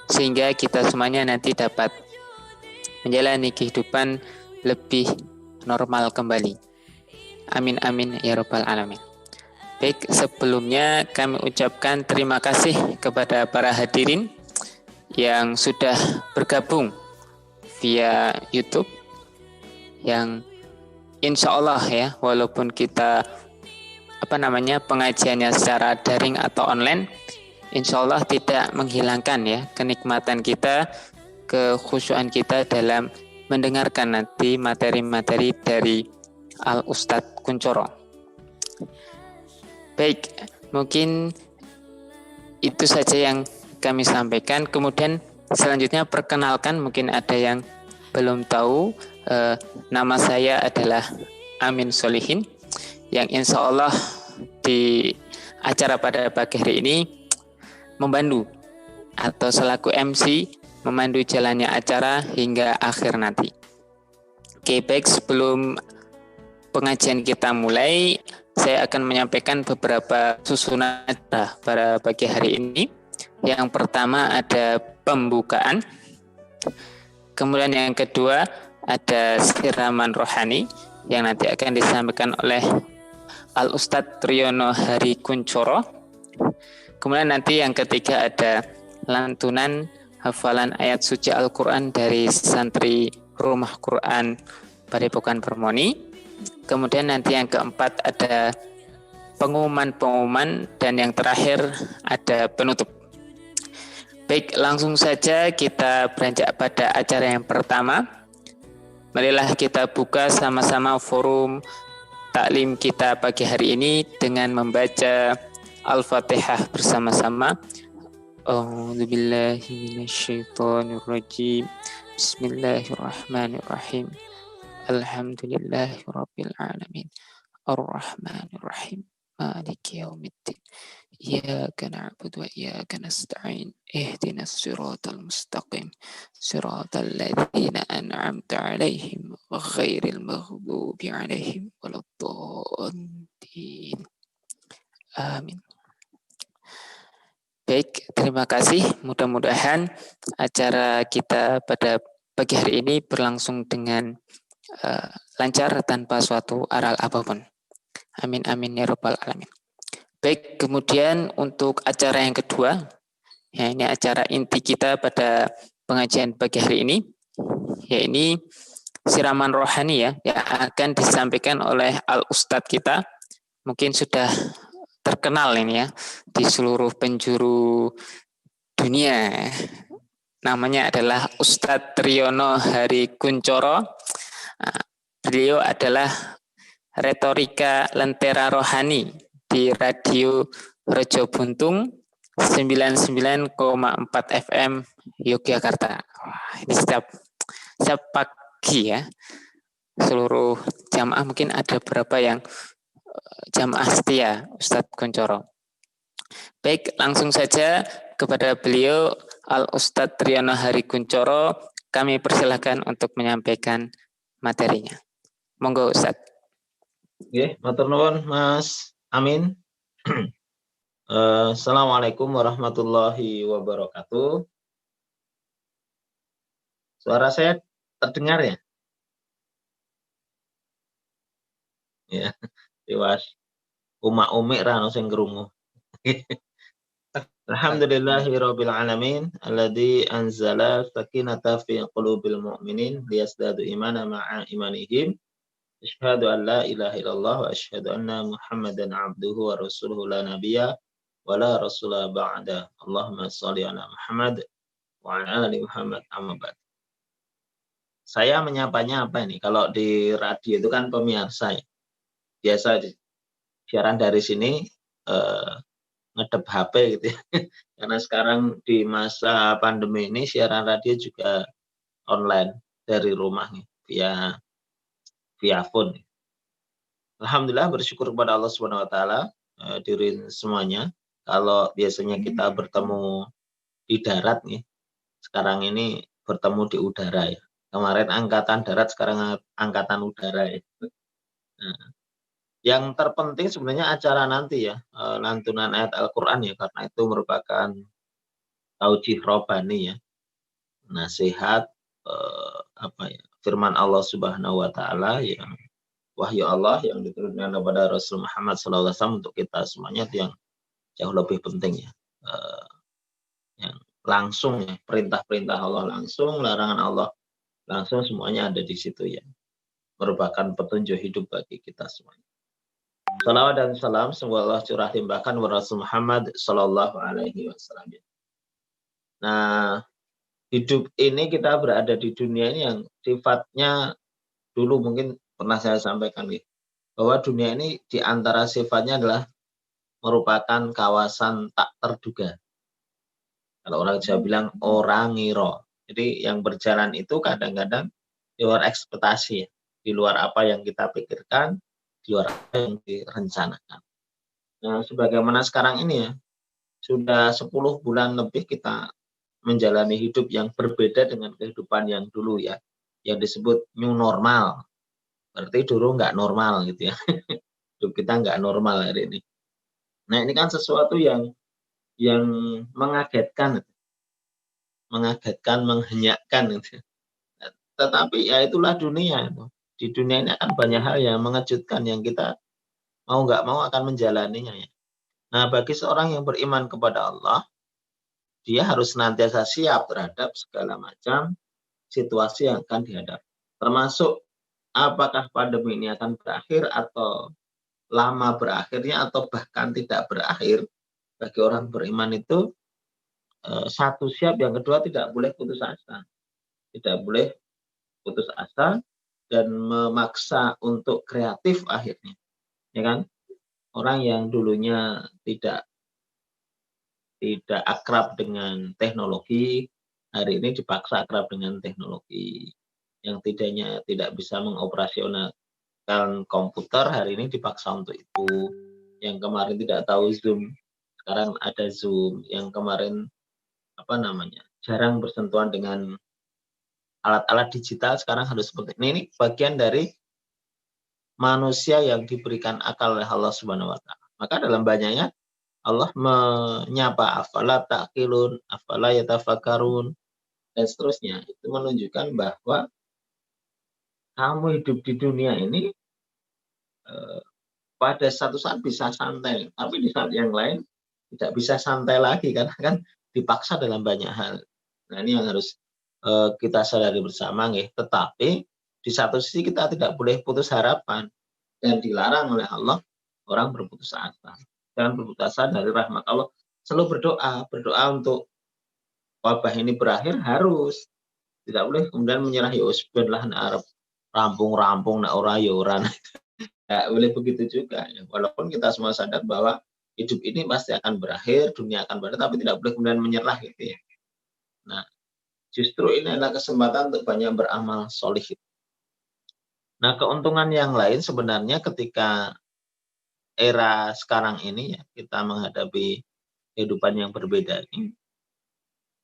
sehingga kita semuanya nanti dapat menjalani kehidupan lebih normal kembali. Amin amin ya rabbal alamin. Baik, sebelumnya kami ucapkan terima kasih kepada para hadirin yang sudah bergabung via YouTube, yang insya Allah ya, walaupun kita pengajiannya secara daring atau online, insya Allah tidak menghilangkan ya kenikmatan kita, kekhusyuan kita dalam mendengarkan nanti materi-materi dari Al Ustadz Kuncoro. Baik, mungkin itu saja yang kami sampaikan. Kemudian selanjutnya perkenalkan, mungkin ada yang belum tahu, nama saya adalah Amin Solihin, yang insya Allah di acara pada pagi hari ini membantu atau selaku MC memandu jalannya acara hingga akhir nanti. Oke, baik, sebelum pengajian kita mulai, saya akan menyampaikan beberapa susunan acara pada pagi hari ini. Yang pertama ada pembukaan, kemudian yang kedua ada siraman rohani yang nanti akan disampaikan oleh Al Ustadz Triyono Hari Kuncoro. Kemudian nanti yang ketiga ada lantunan hafalan ayat suci Al-Quran dari santri Rumah Quran Padepokan Permoni. Kemudian nanti yang keempat ada pengumuman-pengumuman, dan yang terakhir ada penutup. Baik, langsung saja kita beranjak pada acara yang pertama. Marilah kita buka sama-sama forum taklim kita pagi hari ini dengan membaca Al-Fatihah bersama-sama. A'udzubillahi minasyaitonirrajim. Bismillahirrahmanirrahim. Alhamdulillahirabbil alamin. Ar-Rahmanirrahim. Maliki yaumiddin. Iyyaka na'budu wa iyyaka nasta'in. Ihdinas siratal mustaqim. Siratal ladzina an'amta 'alaihim ghairil maghdubi 'alaihim waladdallin. Amin. Baik, terima kasih. Mudah-mudahan acara kita pada pagi hari ini berlangsung dengan lancar tanpa suatu aral apapun. Amin amin ya rabbal alamin. Baik, kemudian untuk acara yang kedua, ya ini acara inti kita pada pengajian pagi hari ini, ya ini siraman rohani ya, yang akan disampaikan oleh Al Ustadz kita. Mungkin sudah terkenal ini ya di seluruh penjuru dunia. Namanya adalah Ustadz Triyono Hari Kuncoro. Beliau adalah retorika lentera rohani di Radio Rejo Buntung 99,4 FM Yogyakarta. Wah, ini setiap pagi ya, seluruh jamaah, mungkin ada berapa yang jamaah setia Ustadz Kuncoro. Baik, langsung saja kepada beliau Al Ustadz Triyono Hari Kuncoro, kami persilahkan untuk menyampaikan materinya. Monggo Ustadz. Oke, matur nuwun Mas Amin. Assalamualaikum warahmatullahi wabarakatuh. Suara saya terdengar ya? Ya, dewas. Uma-umi ra ono sing krungu. Alhamdulillahirabbil alamin alladzi anzala sakinata fi qulubil mu'minin liyazdadu imana ma'a imanihim. Asyhadu an la ilaha illallah wa asyhadu anna Muhammadan abduhu wa rasuluhu la nabiyya wa la rasula ba'da. Allahumma shalli ala Muhammad wa ala ali Muhammad amma ba'd. Saya menyapanya apa ini? Kalau di radio itu kan pemirsa ya. Biasa siaran dari sini ngedep HP gitu ya. Karena sekarang di masa pandemi ini siaran radio juga online dari rumah nih, via phone. Alhamdulillah, bersyukur kepada Allah Subhanahu wa taala, hadirin semuanya. Kalau biasanya kita bertemu di darat nih, sekarang ini bertemu di udara ya. Kemarin angkatan darat, sekarang angkatan udara ya. Nah, yang terpenting sebenarnya acara nanti ya, lantunan ayat Al-Qur'an ya, karena itu merupakan taujih robani ya, nasihat firman Allah Subhanahu wa taala yang wahyu Allah yang diturunkan kepada Rasul Muhammad SAW untuk kita semuanya itu yang jauh lebih penting ya. Yang langsung ya, perintah-perintah Allah langsung, larangan Allah langsung, semuanya ada di situ ya. Merupakan petunjuk hidup bagi kita semuanya. Salawat dan salam semoga Allah curah limpahkan kepada Rasul Muhammad Sallallahu Alaihi Wasallam. Nah, hidup ini kita berada di dunia ini yang sifatnya dulu mungkin pernah saya sampaikan nih, bahwa dunia ini di antara sifatnya adalah merupakan kawasan tak terduga. Kalau orang Jawa bilang orang ngiro. Jadi yang berjalan itu kadang-kadang di luar ekspektasi ya, di luar apa yang kita pikirkan, di luar apa yang direncanakan. Nah, sebagaimana sekarang ini ya, sudah 10 bulan lebih kita menjalani hidup yang berbeda dengan kehidupan yang dulu ya, yang disebut new normal. Berarti dulu nggak normal gitu ya. Hidup kita nggak normal hari ini. Nah, ini kan sesuatu yang mengagetkan, menghenyakkan gitu. Tetapi ya itulah dunia. Di dunia ini akan banyak hal yang mengejutkan yang kita mau nggak mau akan menjalaninya ya. Nah, bagi seorang yang beriman kepada Allah, dia harus senantiasa siap terhadap segala macam situasi yang akan dihadapi. Termasuk apakah pandemi ini akan berakhir atau lama berakhirnya atau bahkan tidak berakhir. Bagi orang beriman itu satu siap, yang kedua tidak boleh putus asa. Tidak boleh putus asa dan memaksa untuk kreatif akhirnya. Ya kan? Orang yang dulunya tidak akrab dengan teknologi, hari ini dipaksa akrab dengan teknologi. Yang tidak bisa mengoperasionalkan komputer, hari ini dipaksa untuk itu. Yang kemarin tidak tahu Zoom, sekarang ada Zoom. Yang kemarin jarang bersentuhan dengan alat-alat digital, sekarang harus seperti ini. Ini bagian dari manusia yang diberikan akal oleh Allah Subhanahu wa taala. Maka dalam banyaknya Allah menyapa afala ta'qilun, afala yatafakkarun, dan seterusnya. Itu menunjukkan bahwa kamu hidup di dunia ini pada satu saat bisa santai, tapi di saat yang lain tidak bisa santai lagi karena kan dipaksa dalam banyak hal. Nah, ini yang harus kita sadari bersama nggih. Tetapi di satu sisi kita tidak boleh putus harapan dan dilarang oleh Allah orang berputus asa. Jangan berputus asa dari rahmat Allah. Selalu berdoa untuk wabah ini berakhir, harus. Tidak boleh kemudian menyerah, ya usbunlah Arab rampung-rampung nak ora ya ora. Nggak boleh begitu juga ya. Walaupun kita semua sadar bahwa hidup ini pasti akan berakhir, dunia akan berakhir, tapi tidak boleh kemudian menyerah gitu ya. Nah, justru ini adalah kesempatan untuk banyak beramal solih. Nah, keuntungan yang lain sebenarnya ketika era sekarang ini ya, kita menghadapi kehidupan yang berbeda ini.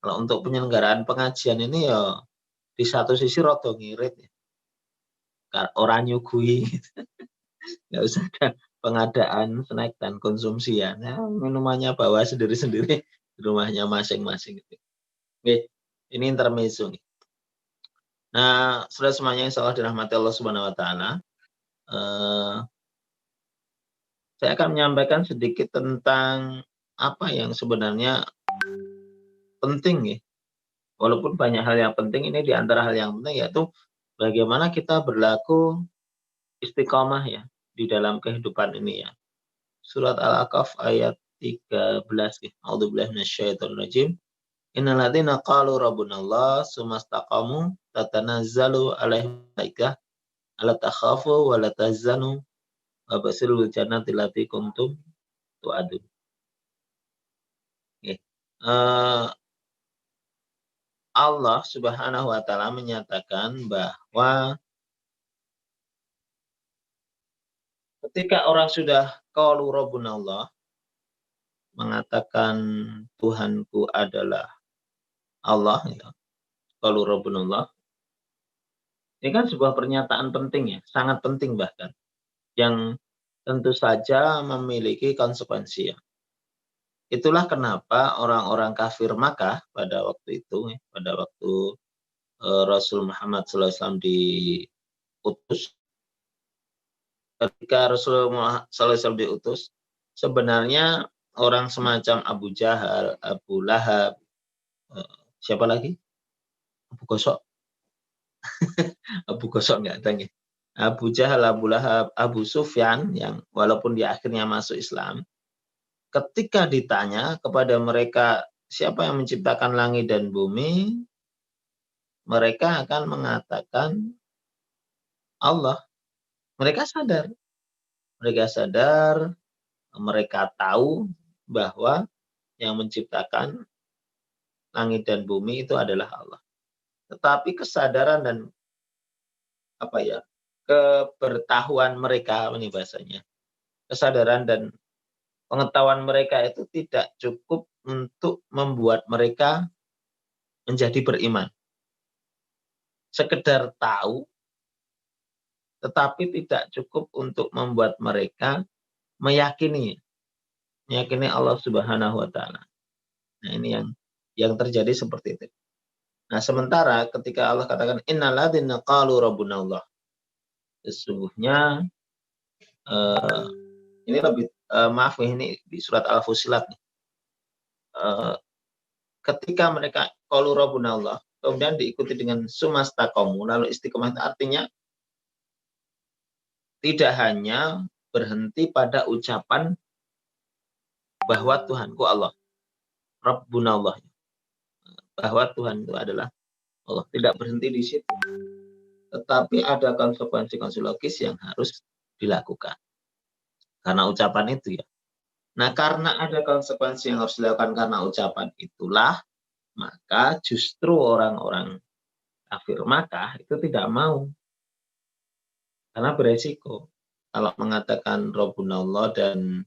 Kalau untuk penyelenggaraan pengajian ini ya di satu sisi rada ngirit ya. Orang nyugui gitu. Nggak usah ada pengadaan snack dan konsumsi ya. Nah, minumannya bawa sendiri-sendiri di rumahnya masing-masing gitu. Oke, ini intermezzo nih. Nah, saudara semuanya yang salah dirahmati Allah Subhanahu wa taala. Saya akan menyampaikan sedikit tentang apa yang sebenarnya penting ya. Walaupun banyak hal yang penting, ini di antara hal yang penting yaitu bagaimana kita berlaku istiqomah ya di dalam kehidupan ini ya. Surat Al-A'qaf ayat 13 ya. A'udzubillahi minasyaitonir rajim. Innal ladzina qalu rabbunallah tsumastaqamu tatanazzalu alaihim malaikah alla takhafu wa la tahzanu wa basirul jannati allati kuntum tu'adun. Okay. Allah Subhanahu wa taala menyatakan bahwa ketika orang sudah qalu rabbunallah, mengatakan Tuhanku adalah Allah ya. Qalu rabbunallah. Ini kan sebuah pernyataan penting ya, sangat penting bahkan, yang tentu saja memiliki konsekuensi ya. Itulah kenapa orang-orang kafir Makkah pada waktu itu, pada waktu Rasul Muhammad SAW diutus, ketika Rasulullah SAW diutus, sebenarnya orang semacam Abu Jahal, Abu Lahab, siapa lagi? Abu Gosok. Abu Gosok nggak ada nih. Abu Jahal, Abu Lahab, Abu Sufyan yang walaupun dia akhirnya masuk Islam, ketika ditanya kepada mereka siapa yang menciptakan langit dan bumi, mereka akan mengatakan Allah. Mereka sadar, mereka tahu bahwa yang menciptakan langit dan bumi itu adalah Allah. Tetapi kesadaran dan kebertahuan mereka, ini bahasanya, kesadaran dan pengetahuan mereka itu tidak cukup untuk membuat mereka menjadi beriman. Sekedar tahu, tetapi tidak cukup untuk membuat mereka meyakini Allah Subhanahu wa taala. Nah, ini yang terjadi seperti itu. Nah, sementara ketika Allah katakan innalladzina qalu rabbuna Allah, sesungguhnya ini lebih maaf ini di surat Al-Fussilat nih. Ketika mereka qalu rabbuna Allah, kemudian diikuti dengan sumastaqamu, lalu istiqomah itu artinya tidak hanya berhenti pada ucapan bahwa Tuhanku Allah, Rabbuna Allah, bahwa Tuhan itu adalah Allah, tidak berhenti di situ. Tetapi ada konsekuensi logis yang harus dilakukan. Karena ucapan itu ya. Nah, karena ada konsekuensi yang harus dilakukan karena ucapan itulah, maka justru orang-orang kafir Makkah itu tidak mau. Karena beresiko. Kalau mengatakan Rabbuna Allah dan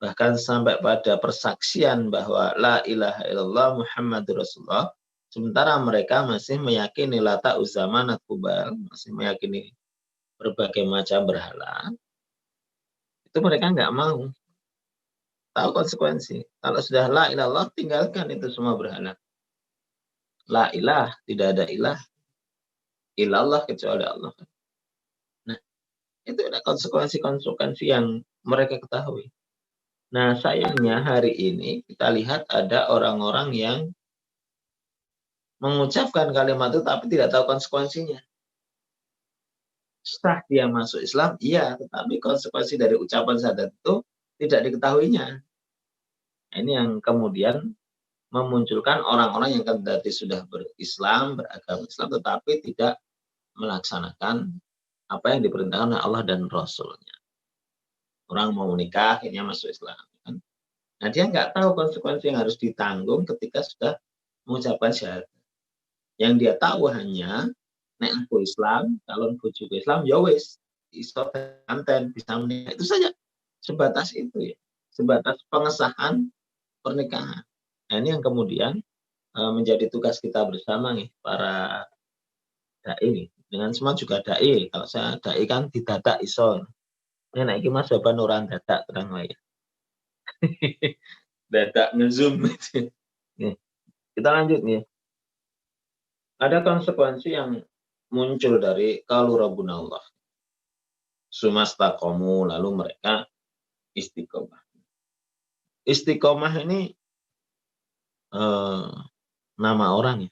bahkan sampai pada persaksian bahwa la ilaha illallah Muhammadur Rasulullah, sementara mereka masih meyakini Lata, Uzza, Manat, Hubal, masih meyakini berbagai macam berhala, itu mereka nggak mau. Tahu konsekuensi. Kalau sudah la ilallah, tinggalkan itu semua berhala. La ilah, tidak ada ilah. Ilallah kecuali Allah. Nah, itu ada konsekuensi yang mereka ketahui. Nah, sayangnya hari ini kita lihat ada orang-orang yang mengucapkan kalimat itu tapi tidak tahu konsekuensinya. Sah dia masuk Islam, iya, tetapi konsekuensi dari ucapan syahadat itu tidak diketahuinya. Ini yang kemudian memunculkan orang-orang yang kendati sudah berislam, beragama Islam, tetapi tidak melaksanakan apa yang diperintahkan oleh Allah dan Rasulnya. Orang mau menikah, akhirnya masuk Islam. Kan? Nah, dia nggak tahu konsekuensi yang harus ditanggung ketika sudah mengucapkan syahadat. Yang dia tahu hanya, nek aku Islam, calon bojoku Islam, ya wis, iso kanten, bisa menikah. Itu saja. Sebatas itu ya. Sebatas pengesahan pernikahan. Nah, ini yang kemudian menjadi tugas kita bersama nih, para dai. Dengan semua juga dai. Kalau saya dai kan didadak iso. Ini naik mas bapak nuran dadak terang wae. Dadak ngezoom. Nih, kita lanjut nih. Ada konsekuensi yang muncul dari qalu rabbuna Allah. Sumastaqamu, lalu mereka istiqomah. Istiqomah ini nama orang ya.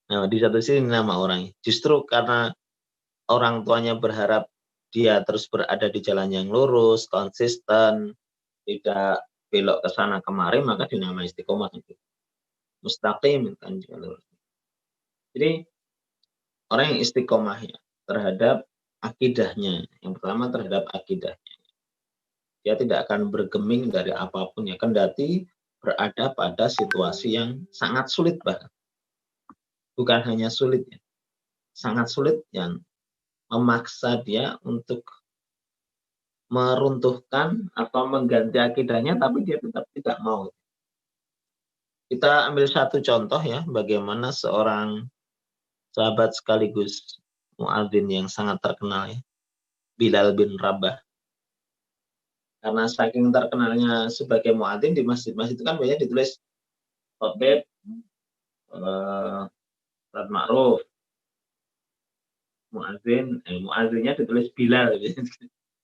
Nah, di satu sisi nama orang. Justru karena orang tuanya berharap dia terus berada di jalan yang lurus, konsisten, tidak belok ke sana kemari, maka dinamai istiqomah. Mustaqim kan juga lurus. Jadi orang yang istiqomah ya, terhadap akidahnya. Yang pertama terhadap akidahnya. Dia tidak akan bergeming dari apapun ya, kendati berada pada situasi yang sangat sulit bahkan. Bukan hanya sulit ya, sangat sulit yang memaksa dia untuk meruntuhkan atau mengganti akidahnya, tapi dia tetap tidak mau. Kita ambil satu contoh ya, bagaimana seorang sahabat sekaligus muadzin yang sangat terkenal ya, Bilal bin Rabah. Karena saking terkenalnya sebagai muadzin di masjid-masjid itu kan banyak ditulis khotib, sholat ma'ruf, muadzinnya ditulis Bilal gitu.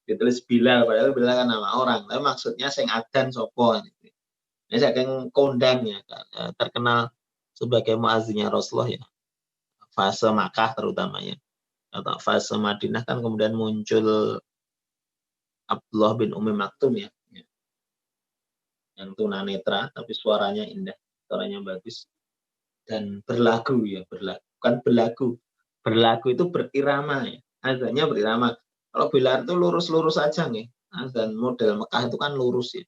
Ditulis Bilal, padahal Bilal kan nama orang, tapi maksudnya sing adzan sapa gitu. Ini saking kondangnya terkenal sebagai muadzinnya Rasulullah ya. Fase Makkah terutamanya. Atau fase Madinah kan kemudian muncul Abdullah bin Umi Maktum ya. Yang tunanetra tapi suaranya indah, suaranya bagus dan berlagu ya, bukan berlagu itu berirama ya, azannya berirama. Kalau Bilal itu lurus-lurus aja nih, azan model Mekah itu kan lurus ya,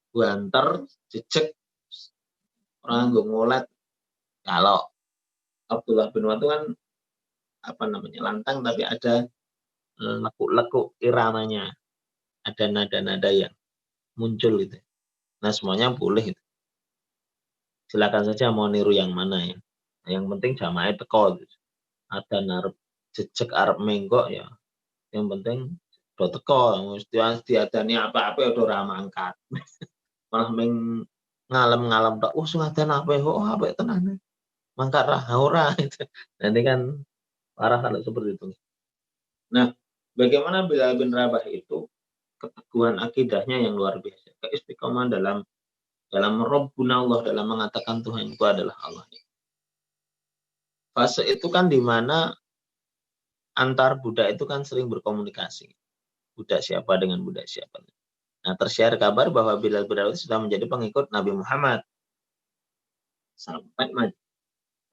banter, jejek, orang nggak ngolet. Kalau Abdullah bin Watu kan apa namanya lantang tapi ada lekuk-lekuk iramanya, ada nada-nada yang muncul gitu. Nah semuanya boleh itu. Silakan saja mau niru yang mana ya. Yang penting jamaah teko gitu. Ada narep jejak arep menggok ya. Yang penting do teko, mesti diadani apa-apa ya udah ora mangkat. Malah ngalem-ngalem tok, sing adan apa kok apik tenan. Mangkat ra ora itu. Nanti kan parah kalau seperti itu. Nah, bagaimana Bilal bin Rabah itu keteguhan akidahnya yang luar biasa, keistiqomahan dalam Rabbuna Allah, dalam mengatakan Tuhan itu adalah Allah. Fase itu kan di mana antar budak itu kan sering berkomunikasi. Budak siapa dengan budak siapa. Nah, tersiar kabar bahwa Bilal bin Rabah sudah menjadi pengikut Nabi Muhammad. Sampai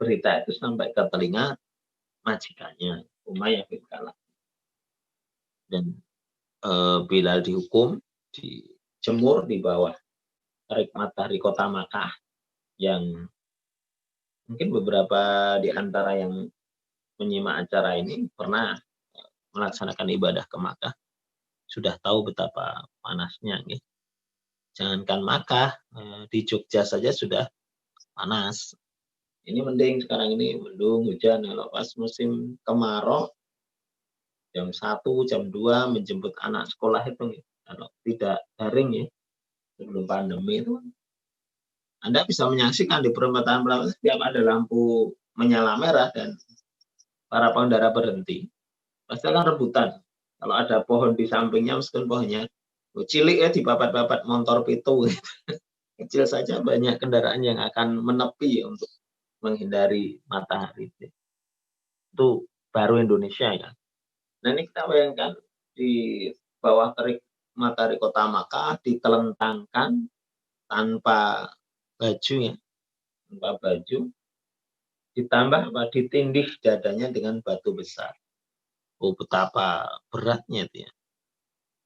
berita itu sampai ke telinga majikannya, Umayyah bin Khalaf. Dan Bilal dihukum, dijemur di bawah terik matahari kota Makkah, yang mungkin beberapa di antara yang menyimak acara ini pernah melaksanakan ibadah ke Makkah, sudah tahu betapa panasnya. Gitu. Jangankan Makkah, di Jogja saja sudah panas. Ini mending sekarang ini mendung, hujan. Kalau pas musim kemarau, jam 1, jam 2 menjemput anak sekolah itu, kalau tidak daring ya, sebelum pandemi itu, Anda bisa menyaksikan di perempatan setiap ada lampu menyala merah dan para pengendara berhenti, pasti akan rebutan. Kalau ada pohon di sampingnya, meskipun pohonnya cilik ya, dipapat-papat motor pitu, kecil saja banyak kendaraan yang akan menepi untuk menghindari matahari. Itu baru Indonesia ya. Nah ini kita bayangkan di bawah terik matahari kota Makkah ditelentangkan tanpa baju ya, tanpa baju, ditambah ditindih dadanya dengan batu besar. Oh betapa beratnya itu ya,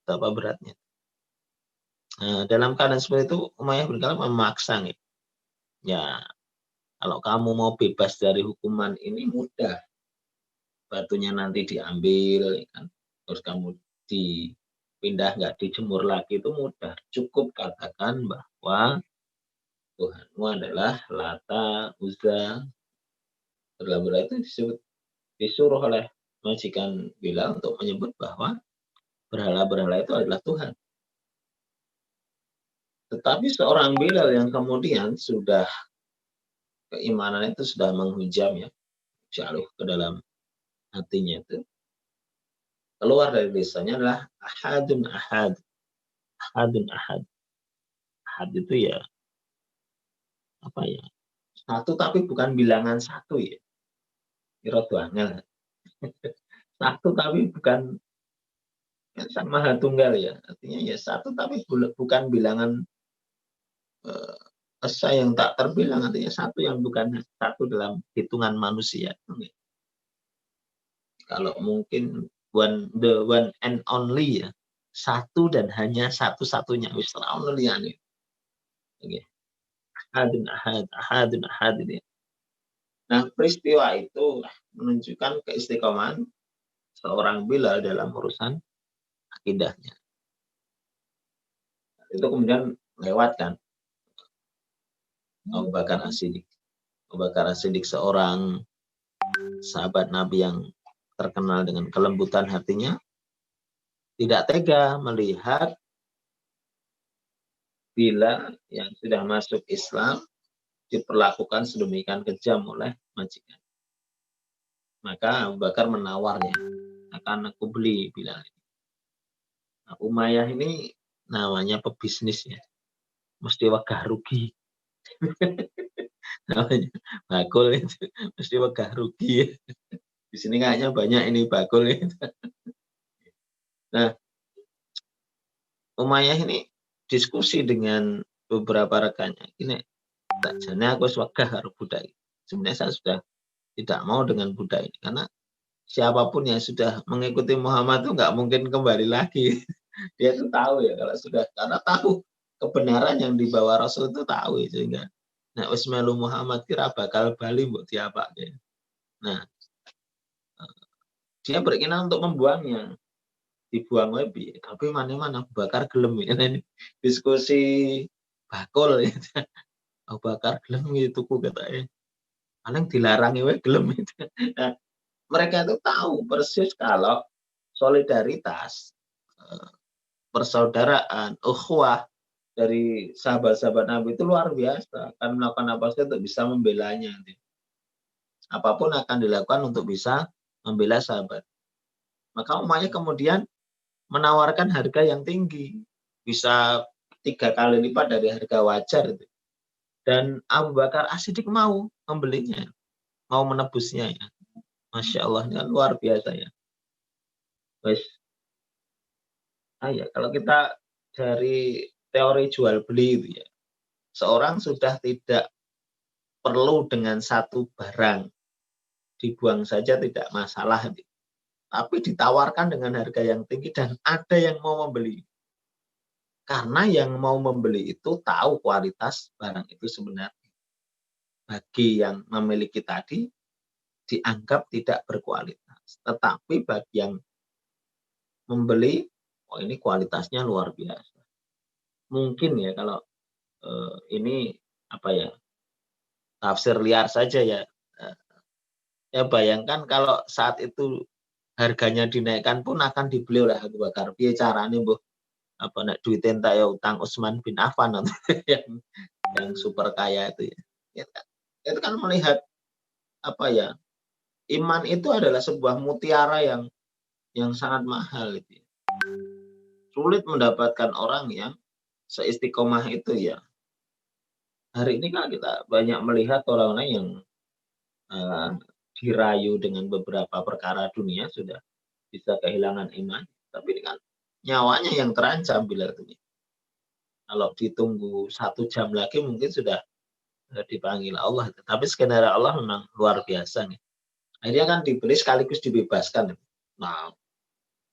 betapa beratnya. Nah, dalam keadaan seperti itu Umayyah bin Khalaf memaksa nih. Ya kalau kamu mau bebas dari hukuman ini mudah, batunya nanti diambil, kan? Terus kamu dipindah nggak dijemur lagi itu mudah. Cukup katakan bahwa Tuhanmu adalah Lata, Uzza. Berhala itu disuruh oleh majikan Bilal untuk menyebut bahwa berhala-berhala itu adalah Tuhan. Tetapi seorang Bilal yang kemudian sudah keimanan itu sudah menghujam ya, jauh ke dalam hatinya itu, keluar dari desanya adalah ahadun ahad. Ahadun ahad. Ahad itu ya apa ya? Satu tapi bukan bilangan satu ya. Kira banget. Satu tapi bukan Sang Maha Tunggal ya. Artinya ya satu tapi bukan bilangan esa yang tak terbilang, artinya satu yang bukan satu dalam hitungan manusia. Kalau mungkin the one and only ya, satu dan hanya satu-satunya, only ya. Okay. Ahadun ahad, ahadun ahad ini. Nah peristiwa itu menunjukkan keistiqomahan seorang Bilal dalam urusan akidahnya. Itu kemudian lewat kan Abu Bakar As-Siddiq. Abu Bakar As-Siddiq seorang sahabat Nabi yang terkenal dengan kelembutan hatinya, tidak tega melihat bila yang sudah masuk Islam diperlakukan sedemikian kejam oleh majikan. Maka Abu Bakar menawarnya, akan aku beli Bilal. Nah, Umayyah ini namanya pebisnis ya, mesti wegah rugi. Namanya bakul itu, mesti wegah rugi ya. Di sini kayaknya banyak ini bakul itu. Nah, Umayyah ini diskusi dengan beberapa rekannya. Ini tak jane aku wis wegah karo budak. Sebenarnya saya sudah tidak mau dengan budak ini karena siapapun yang sudah mengikuti Muhammad itu nggak mungkin kembali lagi. Dia itu tahu ya kalau sudah, karena tahu kebenaran yang dibawa Rasul itu tahu itu, sehingga nek wis melu Muhammad kira bakal bali mbok diapake. Nah, dia berkeinginan untuk membuangnya, dibuang wae piye, tapi mana-mana Abu Bakar gelem ya. Ini diskusi bakul ya. Abu Bakar gelem gitu tuku katanya. Paling dilarangi wae gelem itu. Nah, mereka itu tahu persis kalau solidaritas, persaudaraan, ukhuwah dari sahabat-sahabat Nabi itu luar biasa. Akan melakukan apa saja untuk bisa membelanya. Apapun akan dilakukan untuk bisa membela sahabat. Maka Umayyah kemudian menawarkan harga yang tinggi. Bisa 3 kali lipat dari harga wajar itu. Dan Abu Bakar As-Siddiq mau membelinya. Mau menebusnya ya. Masya Allah, ini kan luar biasa ya. Wes. Kalau kita dari teori jual beli itu ya, seorang sudah tidak perlu dengan satu barang, dibuang saja tidak masalah, tapi ditawarkan dengan harga yang tinggi dan ada yang mau membeli. Karena yang mau membeli itu tahu kualitas barang itu sebenarnya. Bagi yang memiliki tadi dianggap tidak berkualitas, tetapi bagi yang membeli, oh ini kualitasnya luar biasa. Mungkin ya kalau ini apa ya, tafsir liar saja ya. Ya bayangkan kalau saat itu harganya dinaikkan pun akan dibeli oleh Abu Bakar. Piye carane mbah apa nek duit entek ya utang Utsman bin Affan yang super kaya itu ya. Itu kan melihat apa ya, iman itu adalah sebuah mutiara yang sangat mahal itu ya. Sulit mendapatkan orang yang seistiqomah itu ya. Hari ini kan kita banyak melihat orang-orang yang dirayu dengan beberapa perkara dunia sudah bisa kehilangan iman. Tapi ini kan nyawanya yang terancam bila itu. Kalau ditunggu 1 jam lagi mungkin sudah dipanggil Allah. Tapi skenario Allah memang luar biasa nih. Akhirnya kan dibeli sekaligus dibebaskan. Nah,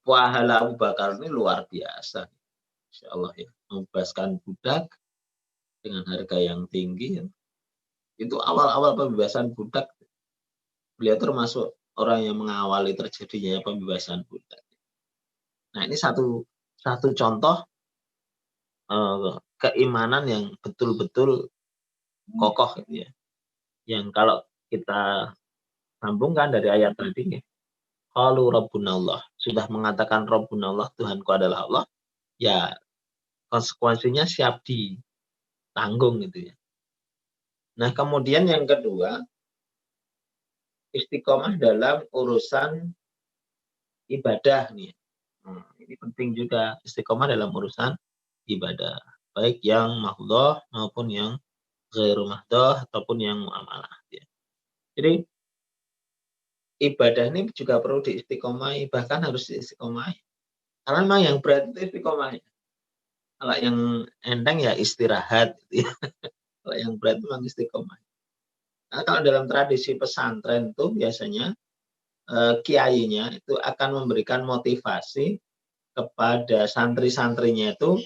pahala Abu Bakar ini luar biasa. Insya Allah ya, membebaskan budak dengan harga yang tinggi. Itu awal-awal pembebasan budak. Beliau termasuk orang yang mengawali terjadinya pembebasan budak. Nah, ini satu contoh keimanan yang betul-betul kokoh gitu ya. Yang kalau kita sambungkan dari ayat tadi, qalu rabbuna Allah, sudah mengatakan rabbuna Allah, Tuhanku adalah Allah, ya konsekuensinya siap ditanggung gitu ya. Nah, kemudian yang kedua, istiqomah dalam urusan ibadah nih. Ini penting juga, istiqomah dalam urusan ibadah, baik yang mahdhah maupun yang ghairu mahdhah ataupun yang muamalah ya. Jadi ibadah ini juga perlu diistiqomahi, bahkan harus diistiqomahi. Karena memang yang berat itu istiqomahnya. Kalau yang enteng ya istirahat gitu ya. Kalau yang berat itu memang istiqomah. Nah, kalau dalam tradisi pesantren itu biasanya kiainya itu akan memberikan motivasi kepada santri-santrinya itu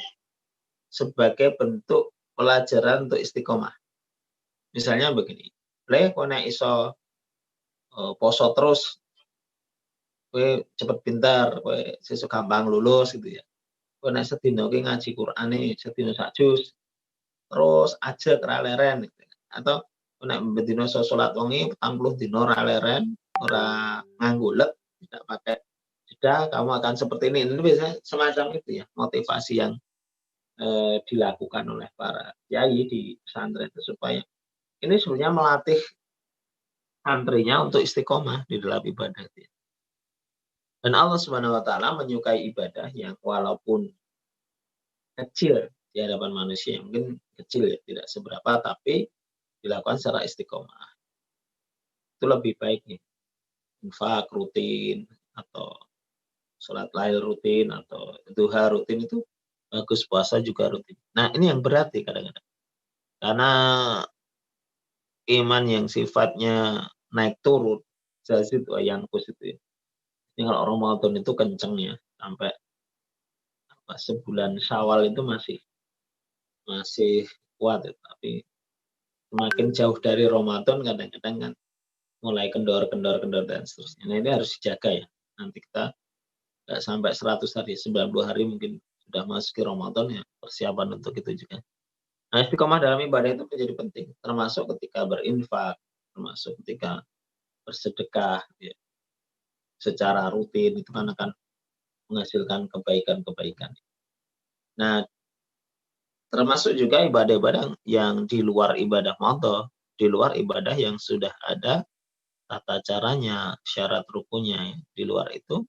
sebagai bentuk pelajaran untuk istiqomah. Misalnya begini, le kowe nek iso poso terus, kowe cepet pintar, kowe sesuk gampang lulus gitu ya. Kowe nek sedina ki ngaji Qur'ane sedina sak juz, terus aja ora leren gitu. Atau nek bendina iso salat wengi 40 dina ora leren, ora nganggulet, tidak pakai jeda, kamu akan seperti ini. Ini biasanya semacam itu ya, motivasi yang dilakukan oleh para kiai di pesantren supaya ini sebenarnya melatih santrinya untuk istiqomah di dalam ibadah. Dan Allah Subhanahu wa taala menyukai ibadah yang walaupun kecil di hadapan manusia, mungkin kecil ya, tidak seberapa, tapi dilakukan secara istiqomah. Itu lebih baik nih. Infak rutin atau sholat lail rutin atau duha rutin itu bagus, puasa juga rutin. Nah, ini yang berarti kadang-kadang. Karena iman yang sifatnya naik turun, jazid wa yanqus itu ya. Ini kalau Ramadan itu kenceng ya, sampai sebulan Syawal itu masih kuat ya, tapi semakin jauh dari Ramadan kadang-kadang kan mulai kendor dan seterusnya. Nah, ini harus dijaga ya. Nanti kita nggak sampai 100 hari, 90 hari mungkin sudah masuk ke Ramadan ya, persiapan untuk itu juga. Nah, istiqomah dalam ibadah itu menjadi penting, termasuk ketika berinfak, termasuk ketika bersedekah ya. Secara rutin itu kan akan menghasilkan kebaikan-kebaikan. Nah, termasuk juga ibadah-ibadah yang di luar ibadah qadha, di luar ibadah yang sudah ada tata caranya, syarat rukunnya ya. Di luar itu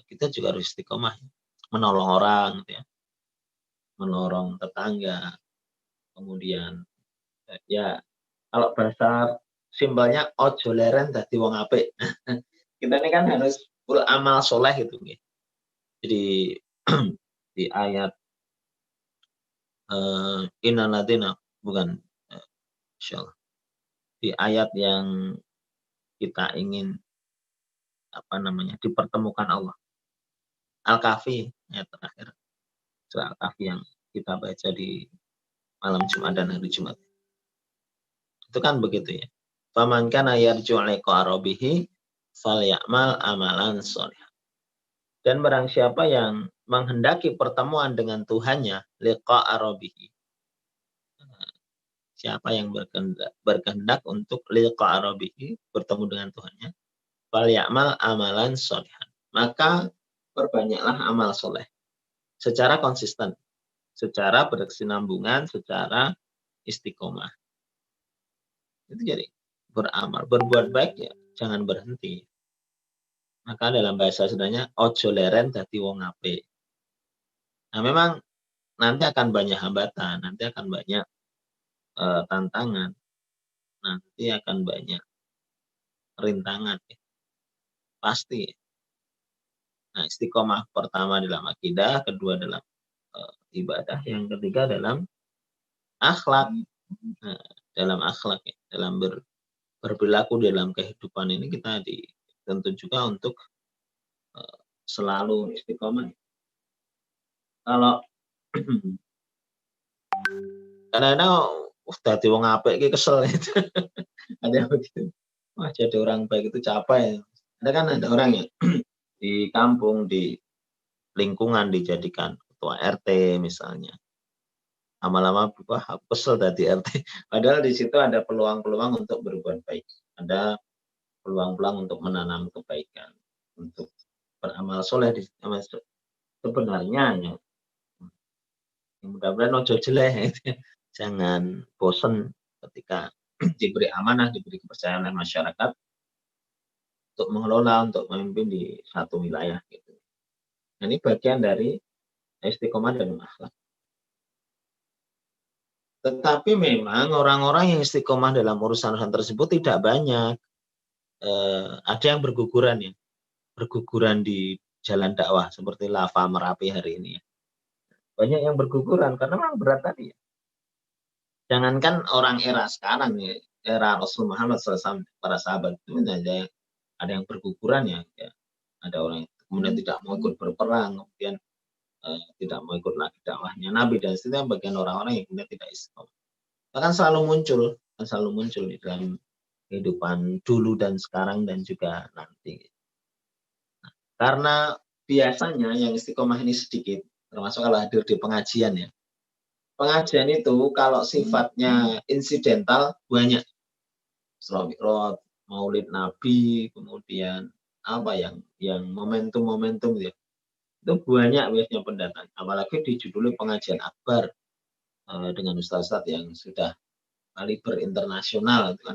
kita juga harus istiqomah, menolong orang gitu ya, menolong tetangga, kemudian ya kalau bahasa simpelnya ojo leren dadi wong apik. Kita ini kan harus beramal soleh itu ya. Jadi di ayat innal ladzina bukan insyaallah. Di ayat yang kita ingin dipertemukan Allah. Al-Kahfi ayat terakhir. Surah Al-Kahfi yang kita baca di malam Jumat dan hari Jumat. Itu kan begitu ya. Faman kana yarju liqa rabbih falyamal amalan sholihan. Dan barang siapa yang menghendaki pertemuan dengan Tuhannya, liqa rabbih. Siapa yang berkehendak untuk liqa rabbih, bertemu dengan Tuhannya, falyamal amalan sholihan. Maka perbanyaklah amal soleh secara konsisten, secara berkesinambungan, secara istiqomah. Itu jadi beramal, berbuat baik ya, jangan berhenti. Maka dalam bahasa Sundanya ojo leren dadi wong apik. Nah, memang nanti akan banyak hambatan, nanti akan banyak tantangan, nanti akan banyak rintangan ya. Pasti. Nah, istiqomah pertama dalam akidah, kedua dalam ibadah, yang ketiga dalam akhlak. Nah, dalam akhlak ya, dalam berperilaku dalam kehidupan ini kita dituntut juga untuk selalu istiqomah. Kalau kadang-kadang dadi wong apik iki kesel gitu. Ada yang begitu. Wah, jadi orang baik itu capek. Ada orang yang di kampung, di lingkungan dijadikan ketua RT misalnya. Lama-lama wah aku kesel tadi RT. Padahal di situ ada peluang-peluang untuk berbuat baik. Ada peluang-peluang untuk menanam kebaikan, untuk beramal soleh sebenarnya ya. Mudah-mudahan ojo jelek, jangan bosen ketika diberi amanah, diberi kepercayaan oleh masyarakat untuk mengelola, untuk memimpin di satu wilayah gitu. Nah, ini bagian dari istiqomah dan akhlak. Tetapi memang orang-orang yang istiqomah dalam urusan tersebut tidak banyak. Ada yang berguguran ya, berguguran di jalan dakwah seperti lava Merapi hari ini ya. Banyak yang berguguran karena memang berat tadi ya. Jangankan orang era sekarang ya, era Rasul Muhammad SAW, para sahabat itu ada yang berguguran ya. Ada orang yang kemudian tidak mau ikut berperang, kemudian tidak mau ikut lagi dakwahnya Nabi, dan seterusnya bagian orang-orang yang kemudian tidak istiqomah. Bahkan selalu muncul di dalam kehidupan dulu dan sekarang dan juga nanti. Nah, karena biasanya yang istiqomah ini sedikit, termasuk kalau hadir di pengajian ya. Pengajian itu kalau sifatnya insidental banyak. Isra Mi'raj, Maulid Nabi, kemudian apa yang momentum-momentum ya. Itu banyak biasanya pendatang. Apalagi dijuduli pengajian akbar dengan ustaz-ustaz yang sudah kaliber internasional, itu kan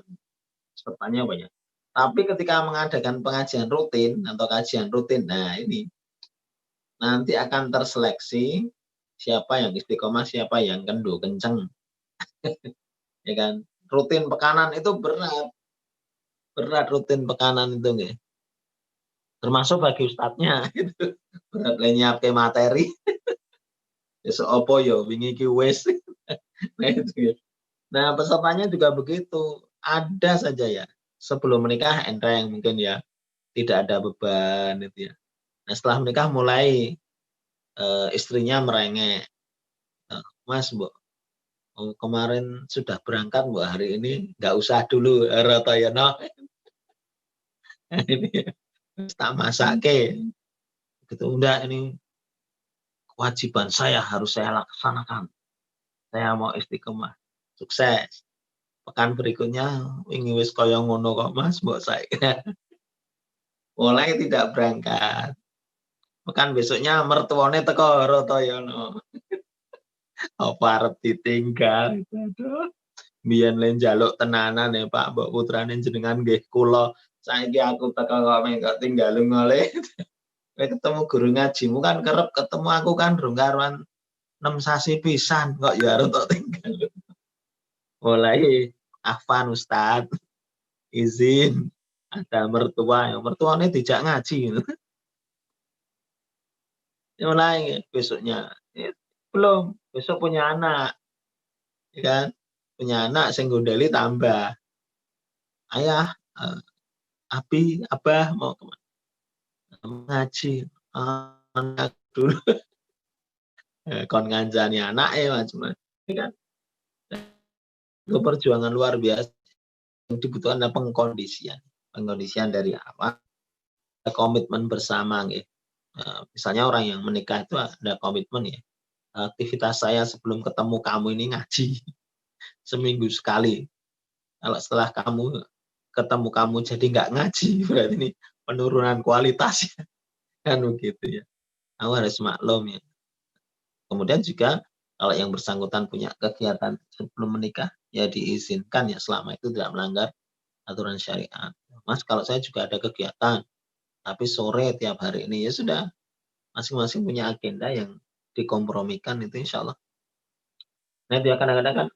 pesertanya banyak. Tapi ketika mengadakan pengajian rutin atau kajian rutin, nah ini nanti akan terseleksi siapa yang istiqomah, siapa yang kendo kenceng, ya kan? Rutin pekanan itu berat rutin pekanan itu nggih. Termasuk bagi ustadznya gitu. Berat nyiapke materi. Besok apa ya wingi iki wis. Nah itu ya. Nah, pesertanya juga begitu. Ada saja ya. Sebelum menikah enteng mungkin ya, tidak ada beban itu ya. Nah, setelah menikah mulai istrinya merengek. Mas, Mbok, kemarin sudah berangkat, Mbok, hari ini nggak usah dulu Rotoyono. Ini tak masake. Gitu udah, ini kewajiban saya harus saya laksanakan. Saya mau istiqomah. Sukses. Pekan berikutnya wingi wis kaya ngono kok Mas, mbok saya mulai tidak berangkat. Pekan besoknya mertuane teko Rotoyono. Apa arep ditinggal? Aduh. Biyen le njaluk tenanan ya Pak, mbok putrane jenengan nggih kula. Saiki aku teko kok mengko tinggal ngole. Kowe ketemu guru ngajimu kan kerep ketemu aku kan durung karuan 6 sasi pisan kok ya arep tok tinggal. Mulai afan Ustaz, izin ada mertua, yang mertuanya dijak ngaji gitu. Mulai besoknya belum, besok punya anak, ya kan? Punya anak sing gondeli tambah. Ayah, Abi, Abah mau kemana? Ngaji. Anak dulu kon ngancani anake macam-macam. Ini kan itu perjuangan luar biasa. Yang dibutuhkan adalah pengkondisian. Pengkondisian dari apa? Komitmen bersama gitu. Misalnya orang yang menikah itu ada komitmen ya. Aktivitas saya sebelum ketemu kamu ini ngaji seminggu sekali. Kalau setelah ketemu kamu jadi nggak ngaji, berarti ini penurunan kualitasnya kan begitu ya. Kamu harus maklum ya. Kemudian juga kalau yang bersangkutan punya kegiatan sebelum menikah, ya diizinkan ya selama itu tidak melanggar aturan syariat. Mas, kalau saya juga ada kegiatan, tapi sore tiap hari ini ya sudah, masing-masing punya agenda yang dikompromikan itu insya Allah. Nah itu ya kadang-kadang kan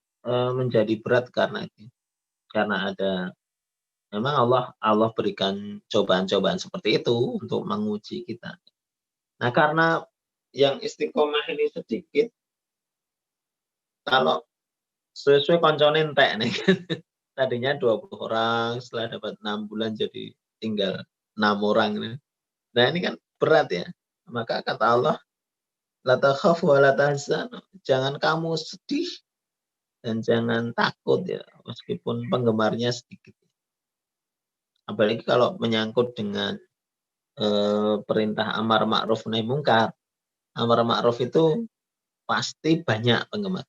menjadi berat karena itu, karena ada memang Allah berikan cobaan-cobaan seperti itu untuk menguji kita. Nah karena yang istiqomah ini sedikit, kalau sesuai koncone entek nih. Tadinya 20 orang, setelah dapat 6 bulan jadi tinggal 6 orang. Nah ini kan berat ya. Maka kata Allah, la takhafu wa la tahzanu. Jangan kamu sedih dan jangan takut ya, meskipun penggemarnya sedikit. Apalagi kalau menyangkut dengan perintah amar ma'ruf nahi mungkar. Amar ma'ruf itu pasti banyak penggemar.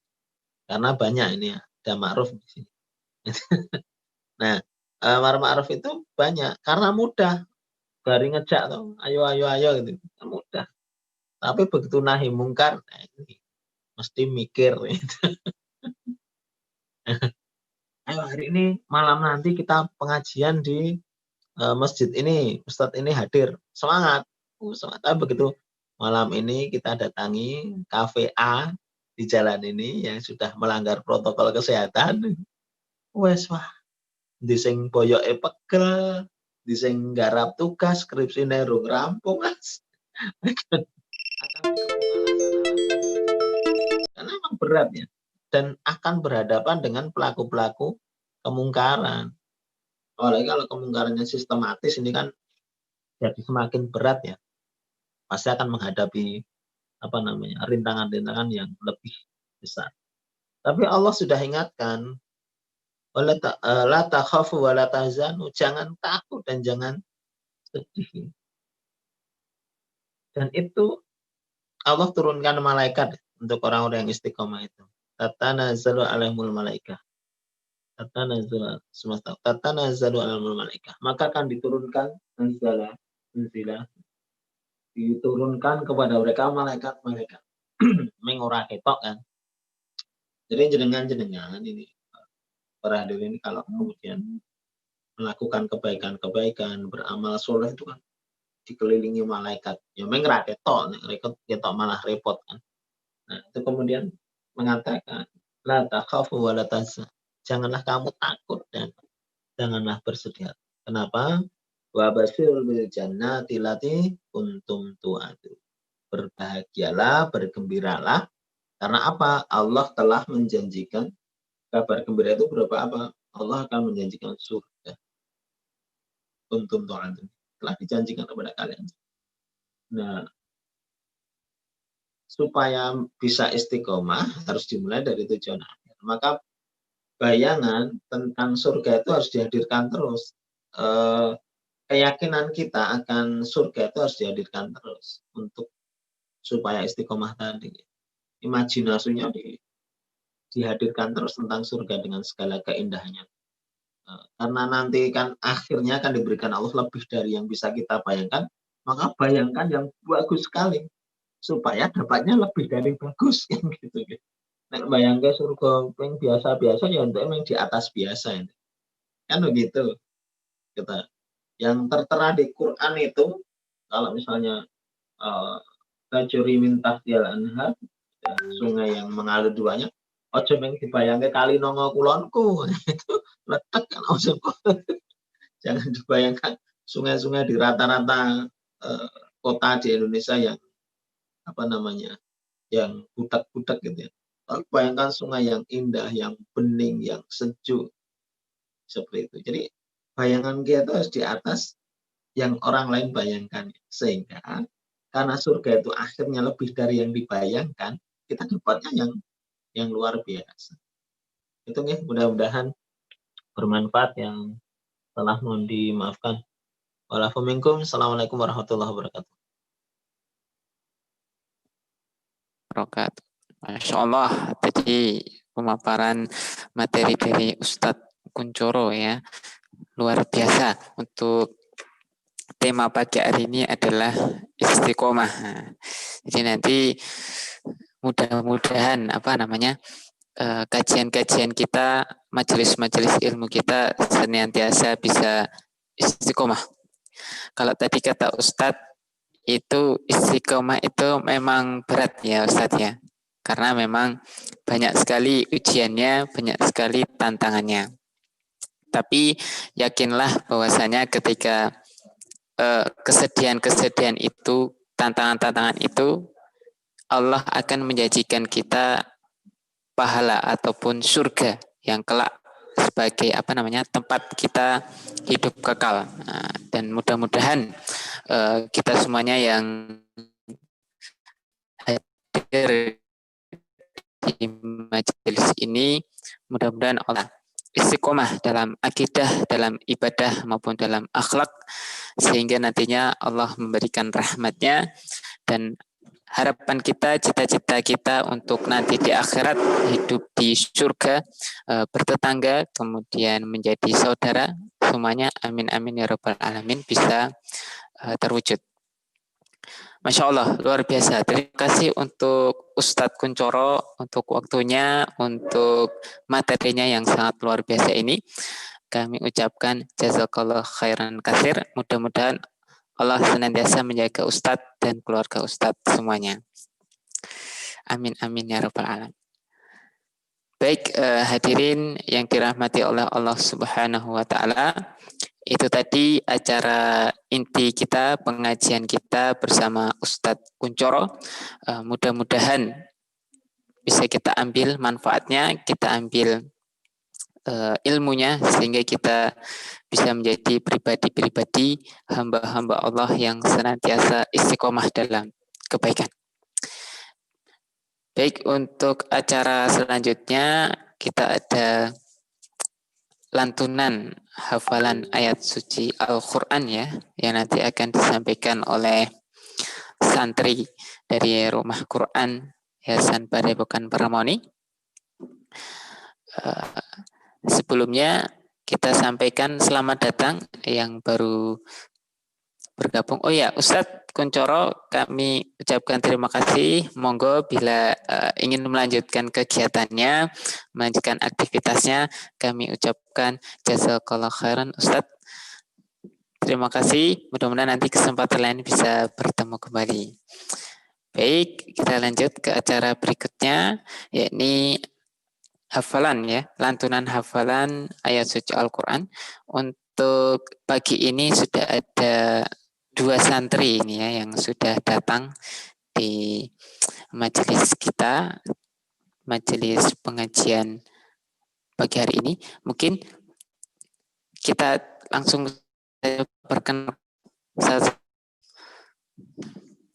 Karena banyak ini ya, ada ma'ruf di sini. Nah, amar ma'ruf itu banyak karena mudah. Bari ngejak tuh, ayo ayo ayo gitu. Mudah. Tapi begitu nahi mungkar, nah ini mesti mikir gitu. Ayo hari ini malam nanti kita pengajian di masjid ini, ustadz ini hadir. Semangat. Semangat. Tapi begitu malam ini kita datangi kafe A di jalan ini yang sudah melanggar protokol kesehatan. Wes wah, di sing boyoke pegel, di sing garap tugas skripsine rung rampung Mas. Akan karena memang berat ya. Dan akan berhadapan dengan pelaku-pelaku kemungkaran. Apalagi kalau kemungkarannya sistematis ini kan jadi semakin berat ya. Pasti akan menghadapi rintangan-rintangan yang lebih besar. Tapi Allah sudah ingatkan, la takhafu wa la tahzanu, jangan takut dan jangan sedih. Dan itu Allah turunkan malaikat untuk orang-orang yang istiqomah itu. Tatanazzalu alaihimul malaikah. Tatanazzalu alaihimul malaikah. Maka akan diturunkan anzala. diturunkan kepada mereka malaikat-malaikat. Mengora ketok kan. Jadi jenengan ini para hadirin kalau kemudian melakukan kebaikan-kebaikan, beramal soleh itu kan dikelilingi malaikat. Ya mengora ketok, ketok malah repot kan. Nah, itu kemudian mengatakan la takhafu wa la tahzan. Janganlah kamu takut dan janganlah bersedih. Kenapa? Wa basyiril bil jannati lati kuntum tu'adu. Berbahagialah, bergembiralah. Karena apa? Allah telah menjanjikan kabar gembira itu berupa apa? Allah akan menjanjikan surga. Kuntum tu'adu. Telah dijanjikan kepada kalian. Nah, supaya bisa istiqomah harus dimulai dari tujuan akhir. Maka bayangan tentang surga itu harus dihadirkan terus. Keyakinan kita akan surga itu harus dihadirkan terus untuk supaya istiqomah tadi. Imajinasinya dihadirkan terus tentang surga dengan segala keindahannya. Karena nanti kan akhirnya akan diberikan Allah lebih dari yang bisa kita bayangkan, maka bayangkan yang bagus sekali supaya dapatnya lebih dari bagus yang gitu. Nek bayangke surga yang biasa-biasa ya untuk yang di atas biasa ini. Kan begitu. Kita yang tertera di Quran itu kalau misalnya tajri min tahtiyal anhar, sungai yang mengalir duanya, ojo meng dibayangke kali nongo kulonku itu letek kan ojo. Jangan dibayangkan sungai-sungai di rata-rata kota di Indonesia yang yang butek-butek gitu ya. Lalu bayangkan sungai yang indah, yang bening, yang sejuk seperti itu. Jadi bayangan kita itu harus di atas yang orang lain bayangkan, sehingga karena surga itu akhirnya lebih dari yang dibayangkan, kita dapatnya yang luar biasa. Itu nih, mudah-mudahan bermanfaat yang telah mohon dimaafkan. Assalamualaikum warahmatullahi wabarakatuh. Masya Allah, tadi pemaparan materi dari Ustadz Kuncoro ya, luar biasa. Untuk tema pagi hari ini adalah istiqomah. Jadi nanti mudah-mudahan kajian-kajian kita, majelis-majelis ilmu kita senantiasa bisa istiqomah. Kalau tadi kata Ustadz, itu istiqomah itu memang berat ya Ustadz ya. Karena memang banyak sekali ujiannya, banyak sekali tantangannya. Tapi yakinlah bahwasanya ketika kesedihan-kesedihan itu, tantangan-tantangan itu, Allah akan menjanjikan kita pahala ataupun surga yang kelak sebagai tempat kita hidup kekal. Dan mudah-mudahan kita semuanya yang hadir di majelis ini, mudah-mudahan Allah istiqomah dalam akidah, dalam ibadah maupun dalam akhlak, sehingga nantinya Allah memberikan rahmatnya. Dan harapan kita, cita-cita kita untuk nanti di akhirat hidup di surga, bertetangga, kemudian menjadi saudara, semuanya amin amin ya rabbal alamin bisa terwujud. Masya Allah, luar biasa. Terima kasih untuk Ustadz Kuncoro, untuk waktunya, untuk materinya yang sangat luar biasa ini. Kami ucapkan jazakallah khairan katsir. Mudah-mudahan Allah senantiasa menjaga Ustadz dan keluarga Ustadz semuanya. Amin amin ya rabbal alamin. Baik, hadirin yang dirahmati oleh Allah Subhanahu wa taala. Itu tadi acara inti kita, pengajian kita bersama Ustadz Kuncoro. Mudah-mudahan bisa kita ambil manfaatnya, kita ambil ilmunya, sehingga kita bisa menjadi pribadi-pribadi hamba-hamba Allah yang senantiasa istiqomah dalam kebaikan. Baik, untuk acara selanjutnya kita ada lantunan hafalan ayat suci Al-Quran ya, yang nanti akan disampaikan oleh santri dari Rumah Quran Yayasan Padepokan Paramoni. Sebelumnya kita sampaikan selamat datang yang baru bergabung. Oh ya, Ustadz, Kuncoro kami ucapkan terima kasih. Monggo bila ingin melanjutkan kegiatannya, melanjutkan aktivitasnya, kami ucapkan jazakallah khairan Ustadz. Terima kasih. Mudah-mudahan nanti kesempatan lain bisa bertemu kembali. Baik, kita lanjut ke acara berikutnya, yakni hafalan ya, lantunan hafalan ayat suci Al-Quran. Untuk pagi ini sudah ada 2 santri ini ya yang sudah datang di majelis kita, majelis pengajian pagi hari ini. Mungkin kita langsung perkenalkan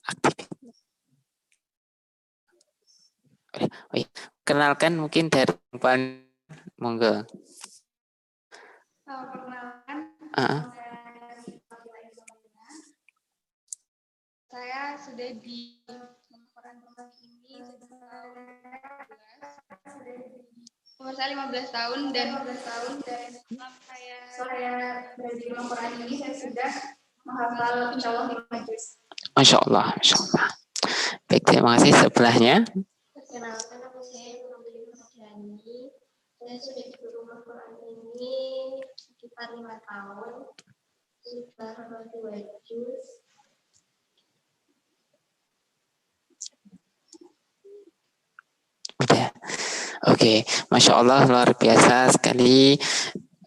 aktivitas. Oh iya. Kenalkan mungkin dari monggo. Perkenalkan, saya sudah di Quran ini umur saya 15 tahun dan saya dari Quran ini saya sudah menghafal insya Allah 5 juz. Masya Allah, Masya Allah. Baik, terima kasih. Sebelahnya. Perkenalkan, nama saya Nurul Jani. Saya sudah di rumah Quran ini sekitar 5 tahun. Sudah 2 juz. Udah. Oke, Masya Allah, luar biasa sekali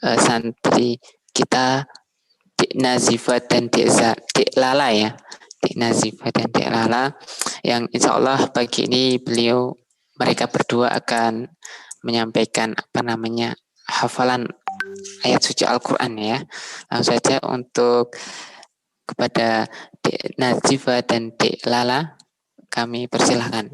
santri kita Dik Nazifa dan Dik Lala ya. Dik Nazifa dan Dik Lala yang insya Allah pagi ini mereka berdua akan menyampaikan hafalan ayat suci Al-Quran ya. Langsung saja untuk kepada Dik Nazifa dan Dik Lala kami persilahkan.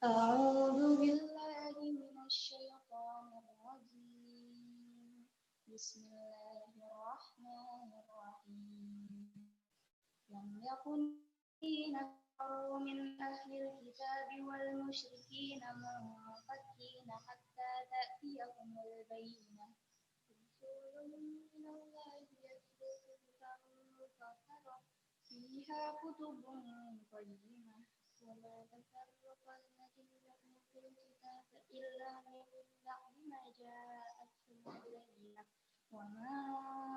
أعوذ بالله من الشيطان الرجيم بسم الله الرحمن الرحيم لم يكن الذين كفروا من أهل الكتاب والمشركين منفكين حتى تأتيهم البينة رسول من الله يتلو كتابا مطهرا فيها كتب قيمة وما تفرق الذين أوتوا الكتاب إلا من بعد ما جاءتهم البينة وما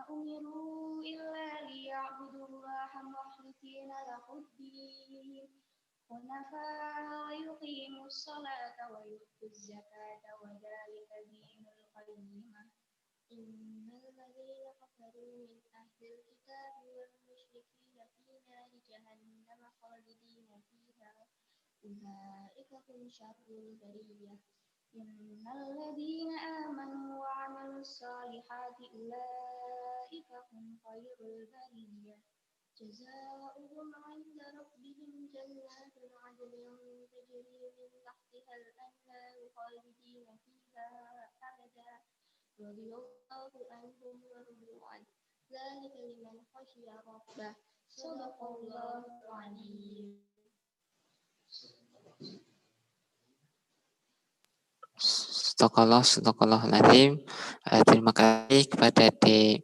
أمروا إلا ليعبدوا الله مخلصين له الدين حنفاء ويقيموا الصلاة ويؤتوا الزكاة وذلك دين القيمة إن الذين كفروا من أهل الكتاب والمشركين في نار جهنم خالدين فيها أولئك هم شر البرية إن الذين آمنوا وعملوا الصالحات أولئك هم خير البرية جزاؤهم عند ربهم جنات عدن تجري من تحتها الأنهار خالدين فيها أبدا رضي الله عنهم ورضوا عنه ذلك لمن خشي ربه صدق الله العظيم. Astagfirullahaladzim. Terima kasih kepada Dik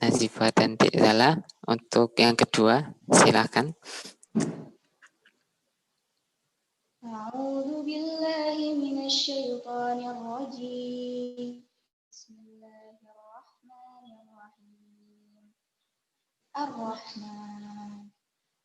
Nazifa dan Dik Lala. Untuk yang kedua, silakan. A'udzu billahi minasy syaithanir rajim. Bismillahirrahmanirrahim. Ar-Rahman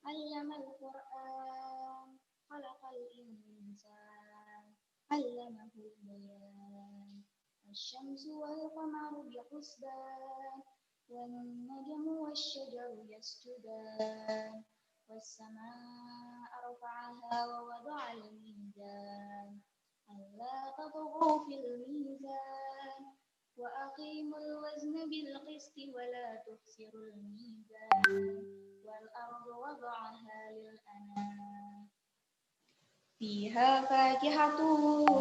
'allamal Qur'an, khalaqal insan, 'allamahul bayan. Asy-syamsu wal qamaru bihusban, wan najmu wasy-syajaru yasjudan. والسماء رفعها ووضع الميزان ألا تطغوا في الميزان وأقيموا الوزن بالقسط ولا تخسروا الميزان والأرض وضعها للأنام فيها فاكهة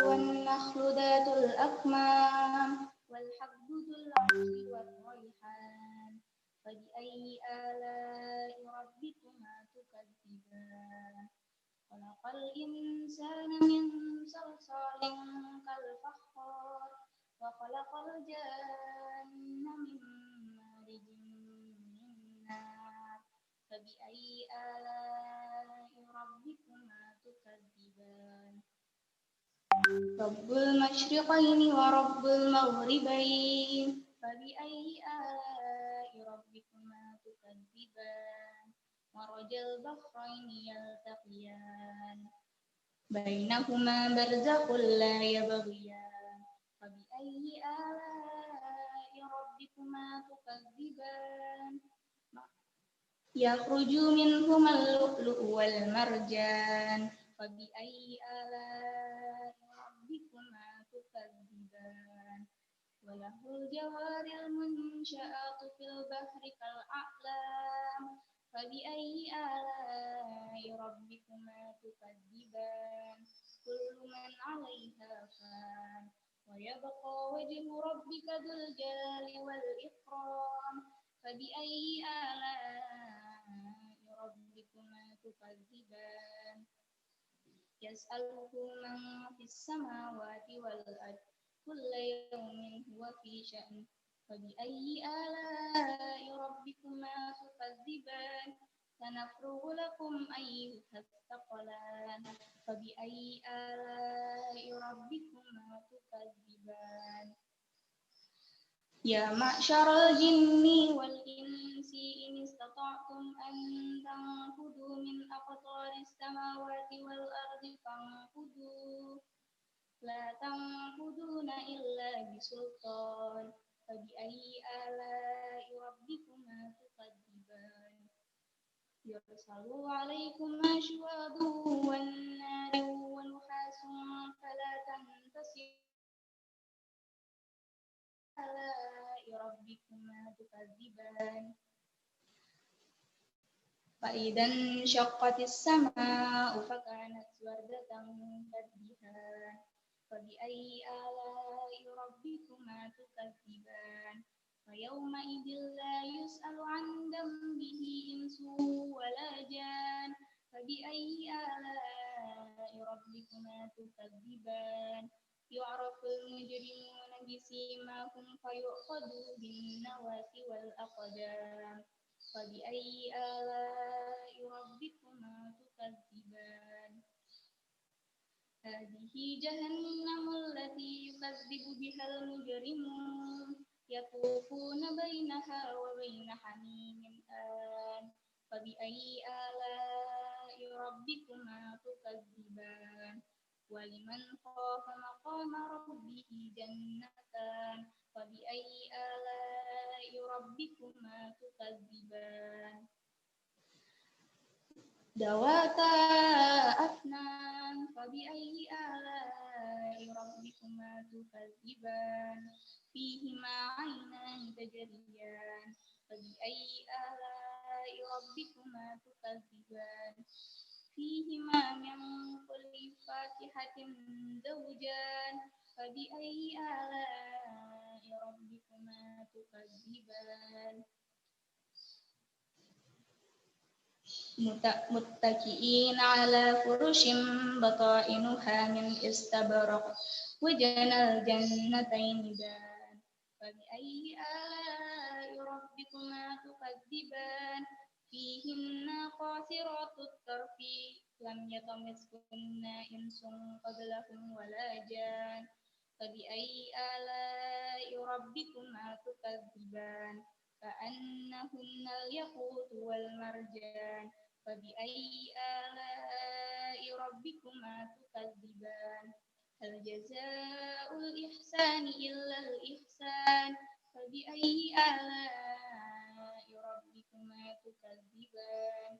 والنخل ذات الأكمام والحب ذو العصف والريحان فبأي آلاء ربكما تكذبان خلق الإنسان من صلصال كالفخار وخلق الجن من فبأي آلاء ربكما تكذبان رب المشرقين ورب المغربين فبأي آلاء ربكما تكذبان مرج البحرين يلتقيان بينهما برزخ لا يبغيان فبأي آلاء ربكما تكذبان يخرج منهما اللؤلؤ والمرجان فبأي آلاء ربكما تكذبان وله الجوار المنشآت في البحر كالأعلام فبأي آلاء ربكما تكذبان كل من عليها فان ويبقى وجه ربك ذو الجلال والإكرام فبأي آلاء ربكما تكذبان يسأله من في السماوات والأرض كل يوم هو في شأن فبأي آلاء ربكما تكذبان سنفرغ لكم أيها الثقلان فبأي آلاء ربكما تكذبان يا معشر الجن والإنس إن استطعتم أن تنفذوا من أقطار السماوات والأرض فانفذوا لا تنفذون إلا بسلطان فبأي آلاء ربكما تكذبان يرسل عليكما شواظ والنار ونحاس فلا تنتصرون آلاء ربكما تكذبان فإذا انشقت السماء فكانت وردة كالدهان فبأي آلاء ربكما تكذبان فيومئذ لا يسأل عن ذنبه إنس ولا جان فبأي آلاء ربكما تكذبان يعرف المجرمون بسيماهم فيؤخذوا بالنواصي والأقدام فبأي آلاء ربكما تكذبان هذه جهنم التي يكذب بها المجرمون يطوفون بينها وبين حميم آن فبأي آلاء ربكما تكذبان ولمن خاف مقام ربه جنتان فبأي آلاء ربكما تكذبان ذواتا أفنان فبأي آلاء ربكما تكذبان فيهما عينان تجريان فبأي آلاء ربكما تكذبان فيهما من كل فاكهة زوجان فبأي آلاء ربكما تكذبان متكئين على فرش بطائنها من استبرق وجنى الجنتين دان فبأي آلاء ربكما تكذبان فيهن قاصرات الطرف لم يطمثهن إنس قبلهم ولا جان فبأي آلاء ربكما تكذبان كأنهن الياقوت والمرجان فبأي آلاء ربكما تكذبان هل جزاء الإحسان إلا الإحسان فبأي آلاء ربكما تكذبان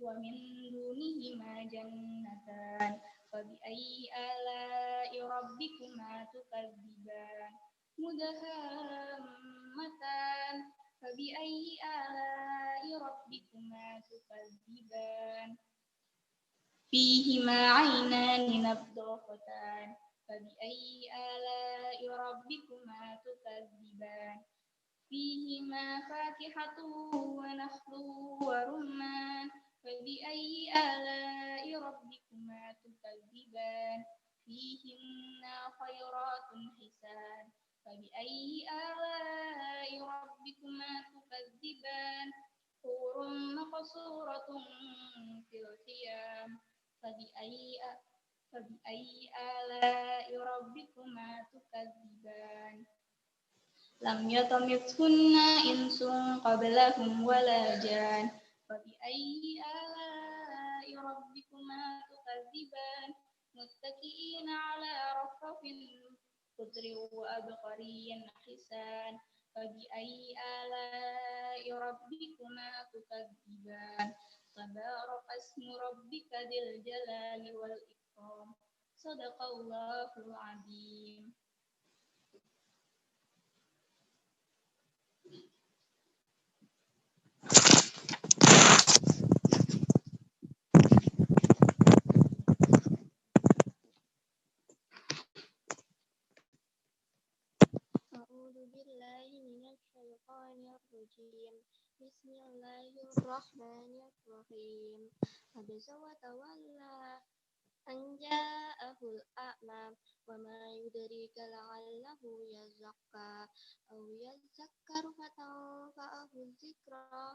ومن دونهما جنتان فبأي آلاء ربكما تكذبان مدهامتان فبأي آلاء ربكما تكذبان فيهما عينان نضاختان فبأي آلاء ربكما تكذبان فيهما فاكهة ونخل ورمان فبأي آلاء ربكما تكذبان فيهن خيرات حسان فبأي آلاء ربكما تكذبان حور مقصورة في الخيام فبأي آلاء ربكما تكذبان لم يطمثهن إنس قبلهم ولا جان فبأي آلاء ربكما تكذبان متكئين على رفرف خضر وأبقري حسان فبأي آلاء ربكما تكذبان تبارك اسم ربك ذي الجلال والإكرام صدق الله العظيم. أعوذ بالله من الشيطان الرجيم بسم الله الرحمن الرحيم عبس وتولى أن جاءه الأعمى وما يدريك لعله يزكى أو يذكر فتنفعه الذكرى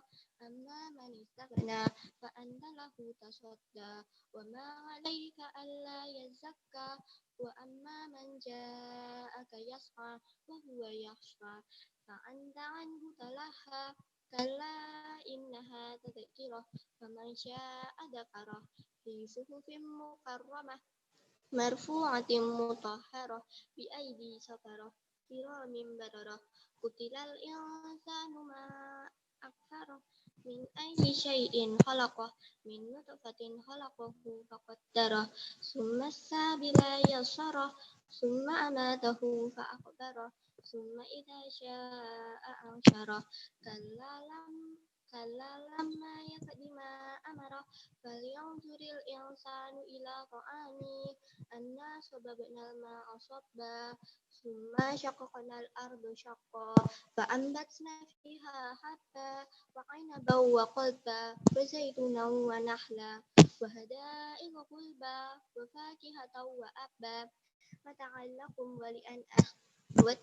أما من استغنى فأنت له تصدى وما عليك ألا يزكى وأما من جاءك يسعى وهو يخشى فأنت عنه تلهى كلا إنها تذكرة فمن شاء ذكره في صحف مكرمة مرفوعة مطهرة بأيدي سفرة كرام بررة قتل الإنسان ما أكفره من أي شيء خلقه من نطفة خلقه فقدره ثم السابل يسره ثم أماته فأقبره ثم إذا شاء أنشره كلا لما يقض ما أمره فلينظر الإنسان إلى طعامه أنا صببنا الماء صبا ثم شققنا الأرض شقا فأنبتنا فيها حبا وعنبا وقضبا وزيتونا ونخلا وحدائق غلبا وفاكهة وأبا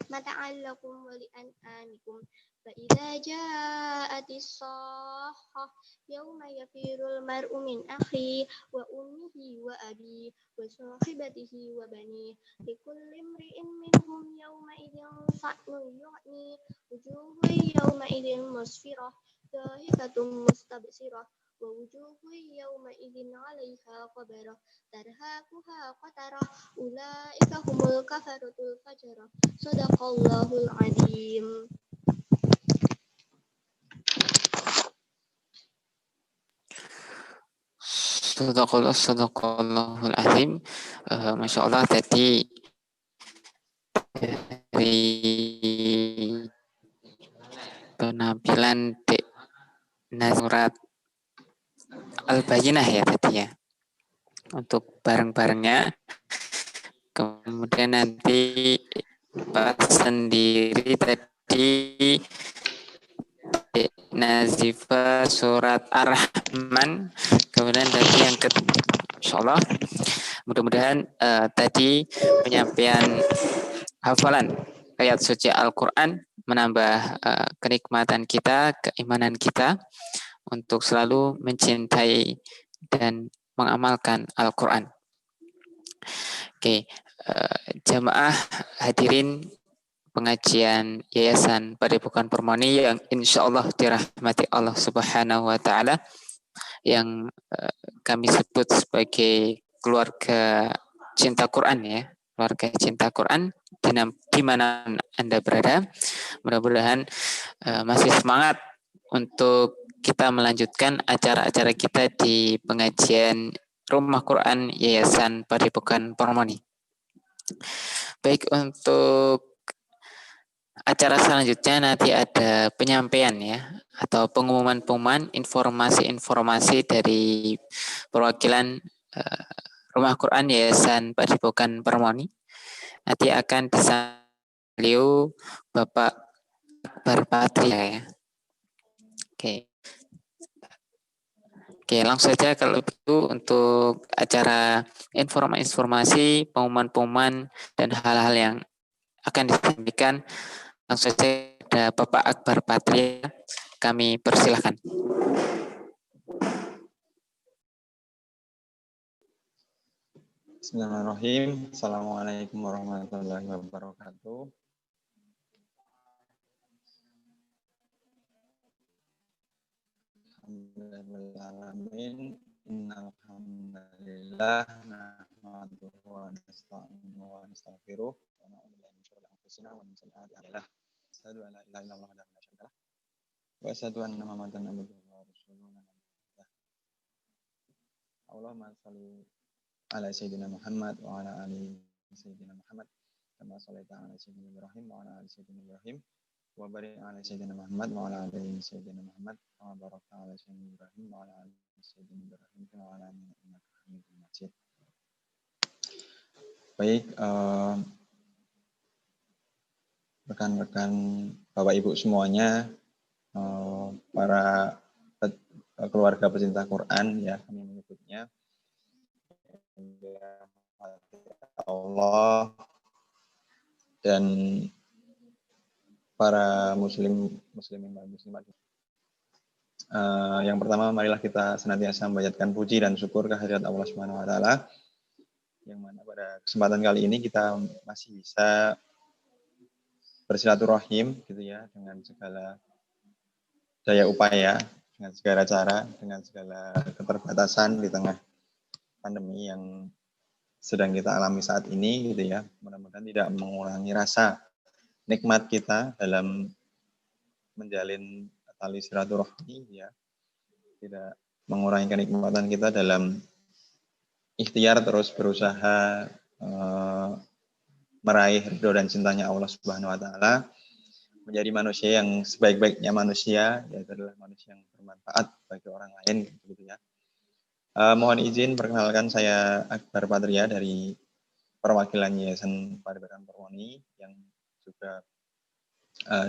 متاعا لكم ولأنعامكم فإذا جاءت الصاخة يوم يفر المرء من أخيه وأمه وأبيه وصاحبته وبنيه لكل امرئ منهم يومئذ شأن يغنيه وجوه يومئذ مسفرة ضاحكة مستبشرة ووجوه يومئذ عليها غبرة ترهقها قترة أولئك هم الكفرة الفجرة صدق الله العظيم. Sadaqallahul azim. Masya Allah tadi dari penampilan Dek Surat Al-Bayyinah ya tadi ya. Untuk bareng-barengnya. Kemudian nanti Pak sendiri tadi Nazifa surat Ar-Rahman. Kemudian tadi yang insyaallah mudah-mudahan tadi penyampaian hafalan ayat suci Al-Quran menambah kenikmatan kita, keimanan kita untuk selalu mencintai dan mengamalkan Al-Quran. Oke, jamaah hadirin pengajian Yayasan Padepokan Permoni yang insya Allah dirahmati Allah Subhanahu wa Ta'ala, yang kami sebut sebagai keluarga cinta Quran ya, keluarga cinta Quran di mana Anda berada. Mudah-mudahan masih semangat untuk kita melanjutkan acara-acara kita di pengajian Rumah Quran Yayasan Padepokan Permoni. Baik, untuk acara selanjutnya nanti ada penyampaian ya, atau pengumuman informasi-informasi dari perwakilan Rumah Quran Yayasan Padepokan Permoni. Nanti akan disampaikan Bapak Akbar Patria ya. Oke, langsung saja kalau begitu untuk acara informasi, pengumuman-pengumuman dan hal-hal yang akan disampaikan, langsung saja ada Bapak Akbar Patria, kami persilahkan. Bismillahirrahmanirrahim. Assalamualaikum warahmatullahi wabarakatuh. Alhamdulillahirrahmanirrahim. Innal hamdalillah nahmaduhu wa nasta'inuhu wa nastaghfiruh wa na'udzu billahi min shururi anfusina wa min sayyiati a'malina. Asyhadu an la ilaha illallah wahdahu la syarika lah wa asyhadu anna Muhammadan abduhu wa rasuluh. Allahumma shalli ala sayyidina Muhammad wa ala ali sayyidina Muhammad kama shallaita ala sayyidina Ibrahim wa ala ali sayyidina Ibrahim wa barik ala sayyidina Muhammad wa ala ali sayyidina Muhammad kama barakta ala sayyidina Ibrahim wa ala ali sayyidina Ibrahim wa ala ali innaka Hamidum Majid. Baik, rekan-rekan Bapak Ibu semuanya, para keluarga pecinta Quran ya kami menyebutnya, Allah dan para muslimin dan muslimat. Yang pertama, marilah kita senantiasa memanjatkan puji dan syukur kehadirat Allah Subhanahu wa taala, yang mana pada kesempatan kali ini kita masih bisa bersilaturahim gitu ya, dengan segala daya upaya, dengan segala cara, dengan segala keterbatasan di tengah pandemi yang sedang kita alami saat ini gitu ya. Mudah-mudahan tidak mengurangi rasa nikmat kita dalam menjalin tali silaturahmi ya. Tidak mengurangi kenikmatan kita dalam ikhtiar terus berusaha meraih ridho dan cintanya Allah Subhanahu wa taala, menjadi manusia yang sebaik-baiknya manusia, yaitu adalah manusia yang bermanfaat bagi orang lain gitu ya. Mohon izin perkenalkan, saya Akbar Patria dari perwakilan Yayasan Padepokan Permoni yang juga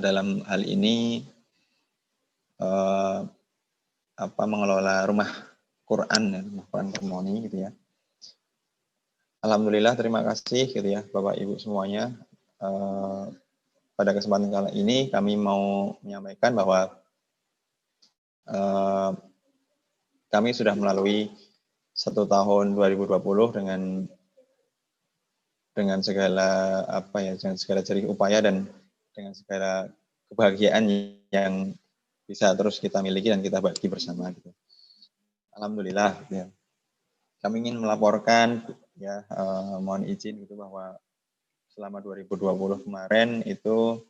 dalam hal ini mengelola rumah Quran Permoni gitu ya. Alhamdulillah, terima kasih gitu ya Bapak Ibu semuanya. Pada kesempatan kali ini kami mau menyampaikan bahwa kami sudah melalui 1 tahun 2020 dengan segala dengan segala jerih upaya dan dengan segala kebahagiaan yang bisa terus kita miliki dan kita bagi bersama gitu. Alhamdulillah ya. Kami ingin melaporkan ya, mohon izin gitu bahwa selama 2020 kemarin itu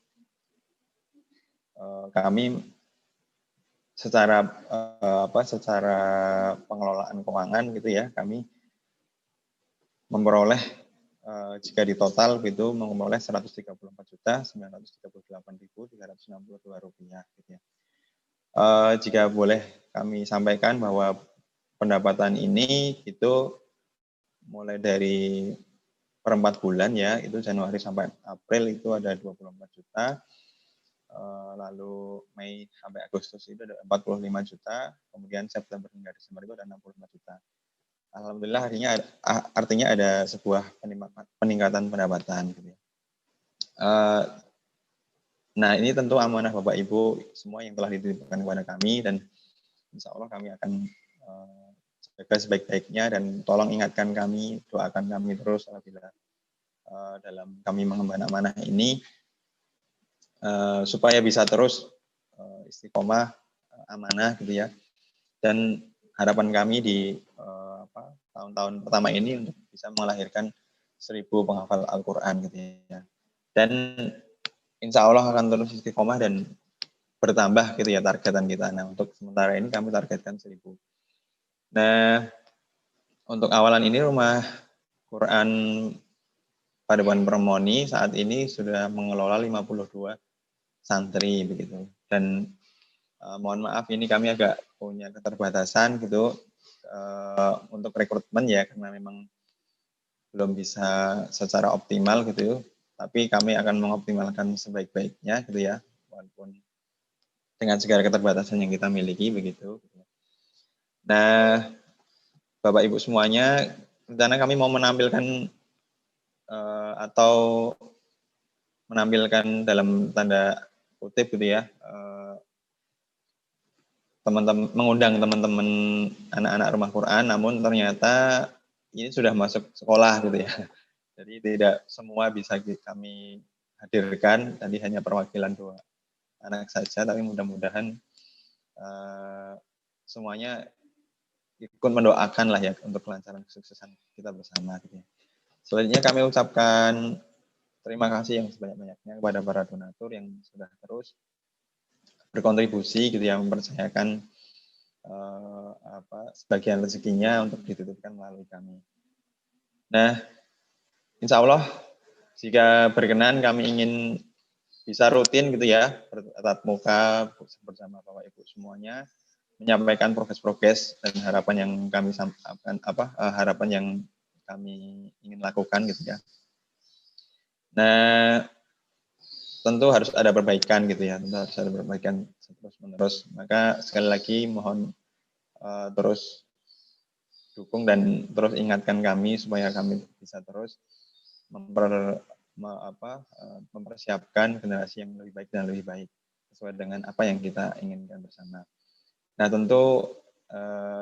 kami secara pengelolaan keuangan gitu ya, kami memperoleh jika di total itu memperoleh Rp134.938.362 gitu ya. Jika boleh kami sampaikan bahwa pendapatan ini itu mulai dari per 4 bulan ya, itu Januari sampai April itu ada 24 juta. Lalu Mei sampai Agustus itu ada 45 juta, kemudian September hingga Desember itu ada 65 juta. Alhamdulillah artinya ada sebuah peningkatan pendapatan. Gitu. Nah ini tentu amanah Bapak Ibu semua yang telah dititipkan kepada kami, dan insya Allah kami akan jaga sebaik-baiknya, dan tolong ingatkan kami, doakan kami terus apabila dalam kami mengemban amanah ini, supaya bisa terus istiqomah amanah gitu ya. Dan harapan kami di tahun-tahun pertama ini untuk bisa melahirkan 1000 penghafal Al-Quran gitu ya. Dan insya Allah akan terus istiqomah dan bertambah gitu ya targetan kita. Nah untuk sementara ini kami targetkan 1000. Nah untuk awalan ini rumah Quran Padepokan Permoni saat ini sudah mengelola 52 santri begitu, dan mohon maaf ini kami agak punya keterbatasan gitu untuk rekrutmen ya, karena memang belum bisa secara optimal gitu, tapi kami akan mengoptimalkan sebaik-baiknya gitu ya, walaupun dengan segala keterbatasan yang kita miliki begitu. Nah Bapak Ibu semuanya, rencana kami mau menampilkan atau menampilkan dalam tanda kutip gitu ya, mengundang teman-teman anak-anak rumah Quran, namun ternyata ini sudah masuk sekolah gitu ya. Jadi tidak semua bisa kami hadirkan, tadi hanya perwakilan 2 anak saja, tapi mudah-mudahan semuanya ikut mendoakan lah ya untuk kelancaran kesuksesan kita bersama gitu ya. Selanjutnya kami ucapkan terima kasih yang sebanyak-banyaknya kepada para donatur yang sudah terus berkontribusi gitu ya, mempercayakan sebagian rezekinya untuk dititipkan melalui kami. Nah, insya Allah jika berkenan kami ingin bisa rutin gitu ya, bertatap muka bersama Bapak Ibu semuanya, menyampaikan progres-progres dan harapan yang kami sampaikan, harapan yang kami ingin lakukan gitu ya. Nah, tentu harus ada perbaikan gitu ya, tentu harus ada perbaikan terus-menerus. Maka sekali lagi mohon terus dukung dan terus ingatkan kami supaya kami bisa terus mempersiapkan generasi yang lebih baik dan lebih baik sesuai dengan apa yang kita inginkan bersama. Nah, tentu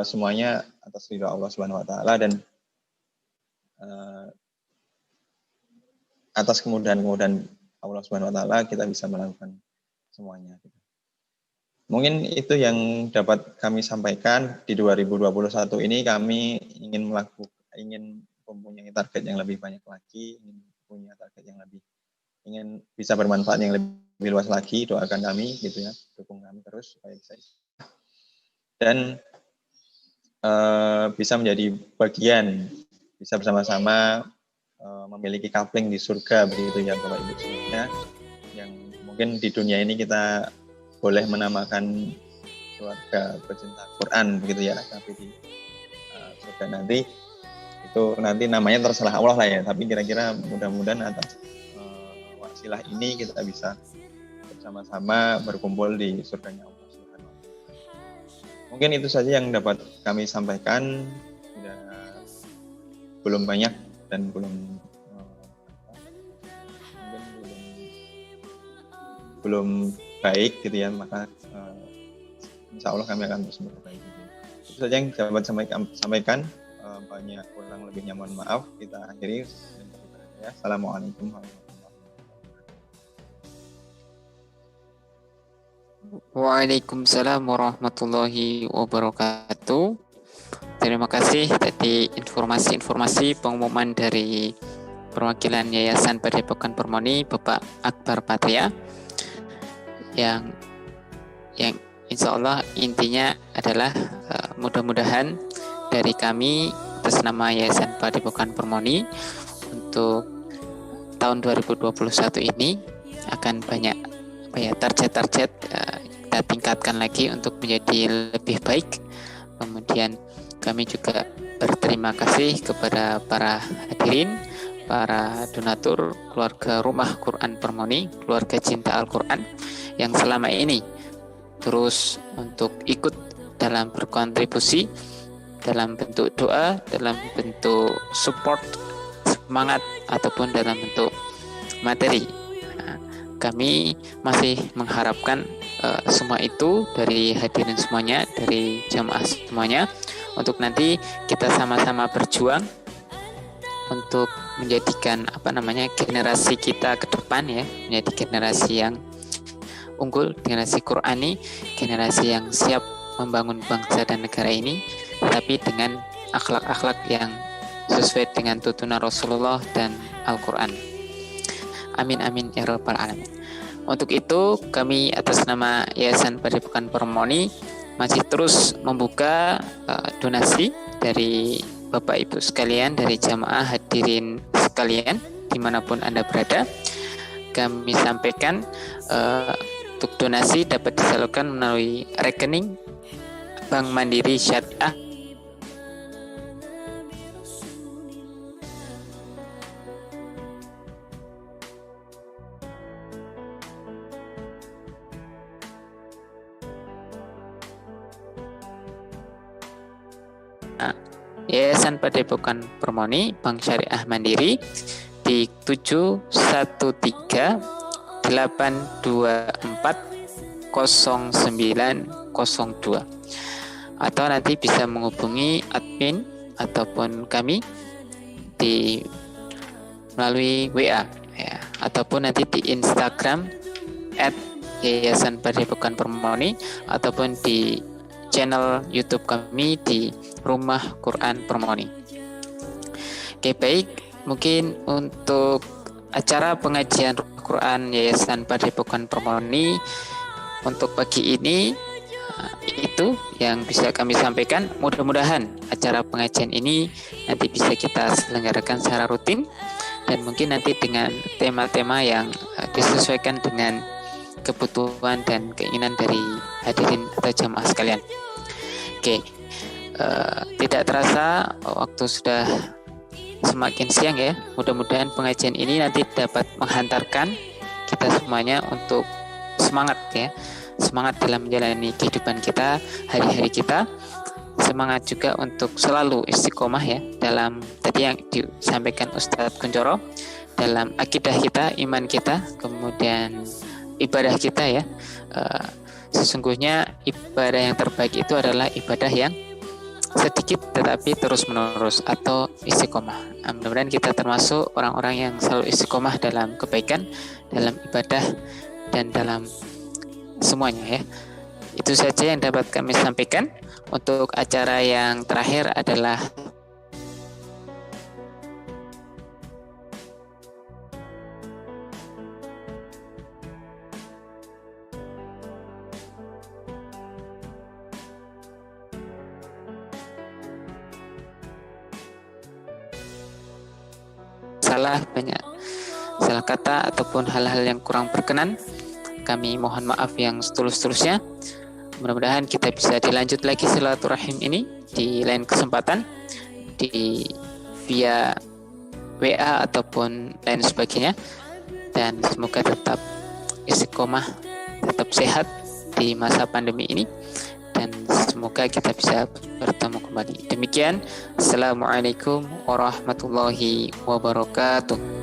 semuanya atas ridha Allah Subhanahu wa taala dan atas kemudahan-kemudahan Allah Subhanahu wa taala kita bisa melakukan semuanya. Mungkin itu yang dapat kami sampaikan di 2021 ini. Kami ingin mempunyai target yang lebih banyak lagi, ingin punya target yang lebih, ingin bisa bermanfaat yang lebih luas lagi. Doakan kami gitu ya, dukung kami terus supaya bisa dan bisa menjadi bagian, bisa bersama-sama memiliki coupling di surga begitu ya Bapak Ibu semuanya, yang mungkin di dunia ini kita boleh menamakan keluarga pecinta Quran begitu ya, tapi di surga nanti itu nanti namanya terserah Allah lah ya, tapi kira-kira mudah-mudahan atas wasilah ini kita bisa bersama-sama berkumpul di surganya Allah Subhanahu wa taala. Mungkin itu saja yang dapat kami sampaikan, belum banyak dan belum baik gitu ya, maka insya Allah kami akan terus memperbaiki. Itu saja yang dapat sampaikan. Banyak kurang lebihnya mohon maaf. Kita akhiri. Assalamualaikum warahmatullahi wabarakatuh. Waalaikumsalam warahmatullahi wabarakatuh. Terima kasih tadi informasi pengumuman dari perwakilan Yayasan Padepokan Permoni Bapak Akbar Patria, yang insya Allah intinya adalah mudah-mudahan dari kami atas nama Yayasan Padepokan Permoni untuk tahun 2021 ini akan banyak target-target kita tingkatkan lagi untuk menjadi lebih baik. Kemudian kami juga berterima kasih kepada para hadirin, para donatur, keluarga Rumah Quran Permoni, keluarga cinta Al-Quran yang selama ini terus untuk ikut dalam berkontribusi dalam bentuk doa, dalam bentuk support, semangat, ataupun dalam bentuk materi. Nah, kami masih mengharapkan semua itu dari hadirin semuanya, dari jamaah semuanya, untuk nanti kita sama-sama berjuang untuk menjadikan generasi kita ke depan ya, menjadi generasi yang unggul, generasi Qurani, generasi yang siap membangun bangsa dan negara ini, tapi dengan akhlak-akhlak yang sesuai dengan tuntunan Rasulullah dan Al-Quran. Amin amin ya rabbal alamin. Untuk itu kami atas nama Yayasan Padepokan Permoni masih terus membuka donasi dari Bapak Ibu sekalian, dari jamaah hadirin sekalian dimanapun Anda berada. Kami sampaikan untuk donasi dapat disalurkan melalui rekening Bank Mandiri Syariah Yayasan Padepokan Permoni Bank Syariah Mandiri di 713-824-0902, atau nanti bisa menghubungi admin ataupun kami di melalui WA ya, ataupun nanti di Instagram @Yayasan Padepokan Permoni, ataupun di channel YouTube kami di Rumah Quran Permoni. Oke, baik, mungkin untuk acara pengajian Quran Yayasan Padepokan Permoni untuk pagi ini itu yang bisa kami sampaikan. Mudah-mudahan acara pengajian ini nanti bisa kita selenggarakan secara rutin, dan mungkin nanti dengan tema-tema yang disesuaikan dengan kebutuhan dan keinginan dari hadirin atau jamaah sekalian. Oke, tidak terasa waktu sudah semakin siang ya. Mudah-mudahan pengajian ini nanti dapat menghantarkan kita semuanya untuk semangat ya, semangat dalam menjalani kehidupan kita, hari-hari kita. Semangat juga untuk selalu istiqomah ya dalam tadi yang disampaikan Ustadz Kunchoro, dalam akidah kita, iman kita, kemudian ibadah kita ya. Sesungguhnya ibadah yang terbaik itu adalah ibadah yang sedikit tetapi terus menerus atau istiqomah. Mudah-mudahan kita termasuk orang-orang yang selalu istiqomah dalam kebaikan, dalam ibadah, dan dalam semuanya ya. Itu saja yang dapat kami sampaikan. Untuk acara yang terakhir adalah salah kata ataupun hal-hal yang kurang berkenan, kami mohon maaf yang setulus-tulusnya. Mudah-mudahan kita bisa dilanjut lagi silaturahim ini di lain kesempatan di via WA ataupun lain sebagainya, dan semoga tetap istiqomah, tetap sehat di masa pandemi ini, dan semoga kita bisa bertemu kembali. Demikian, Assalamualaikum warahmatullahi wabarakatuh.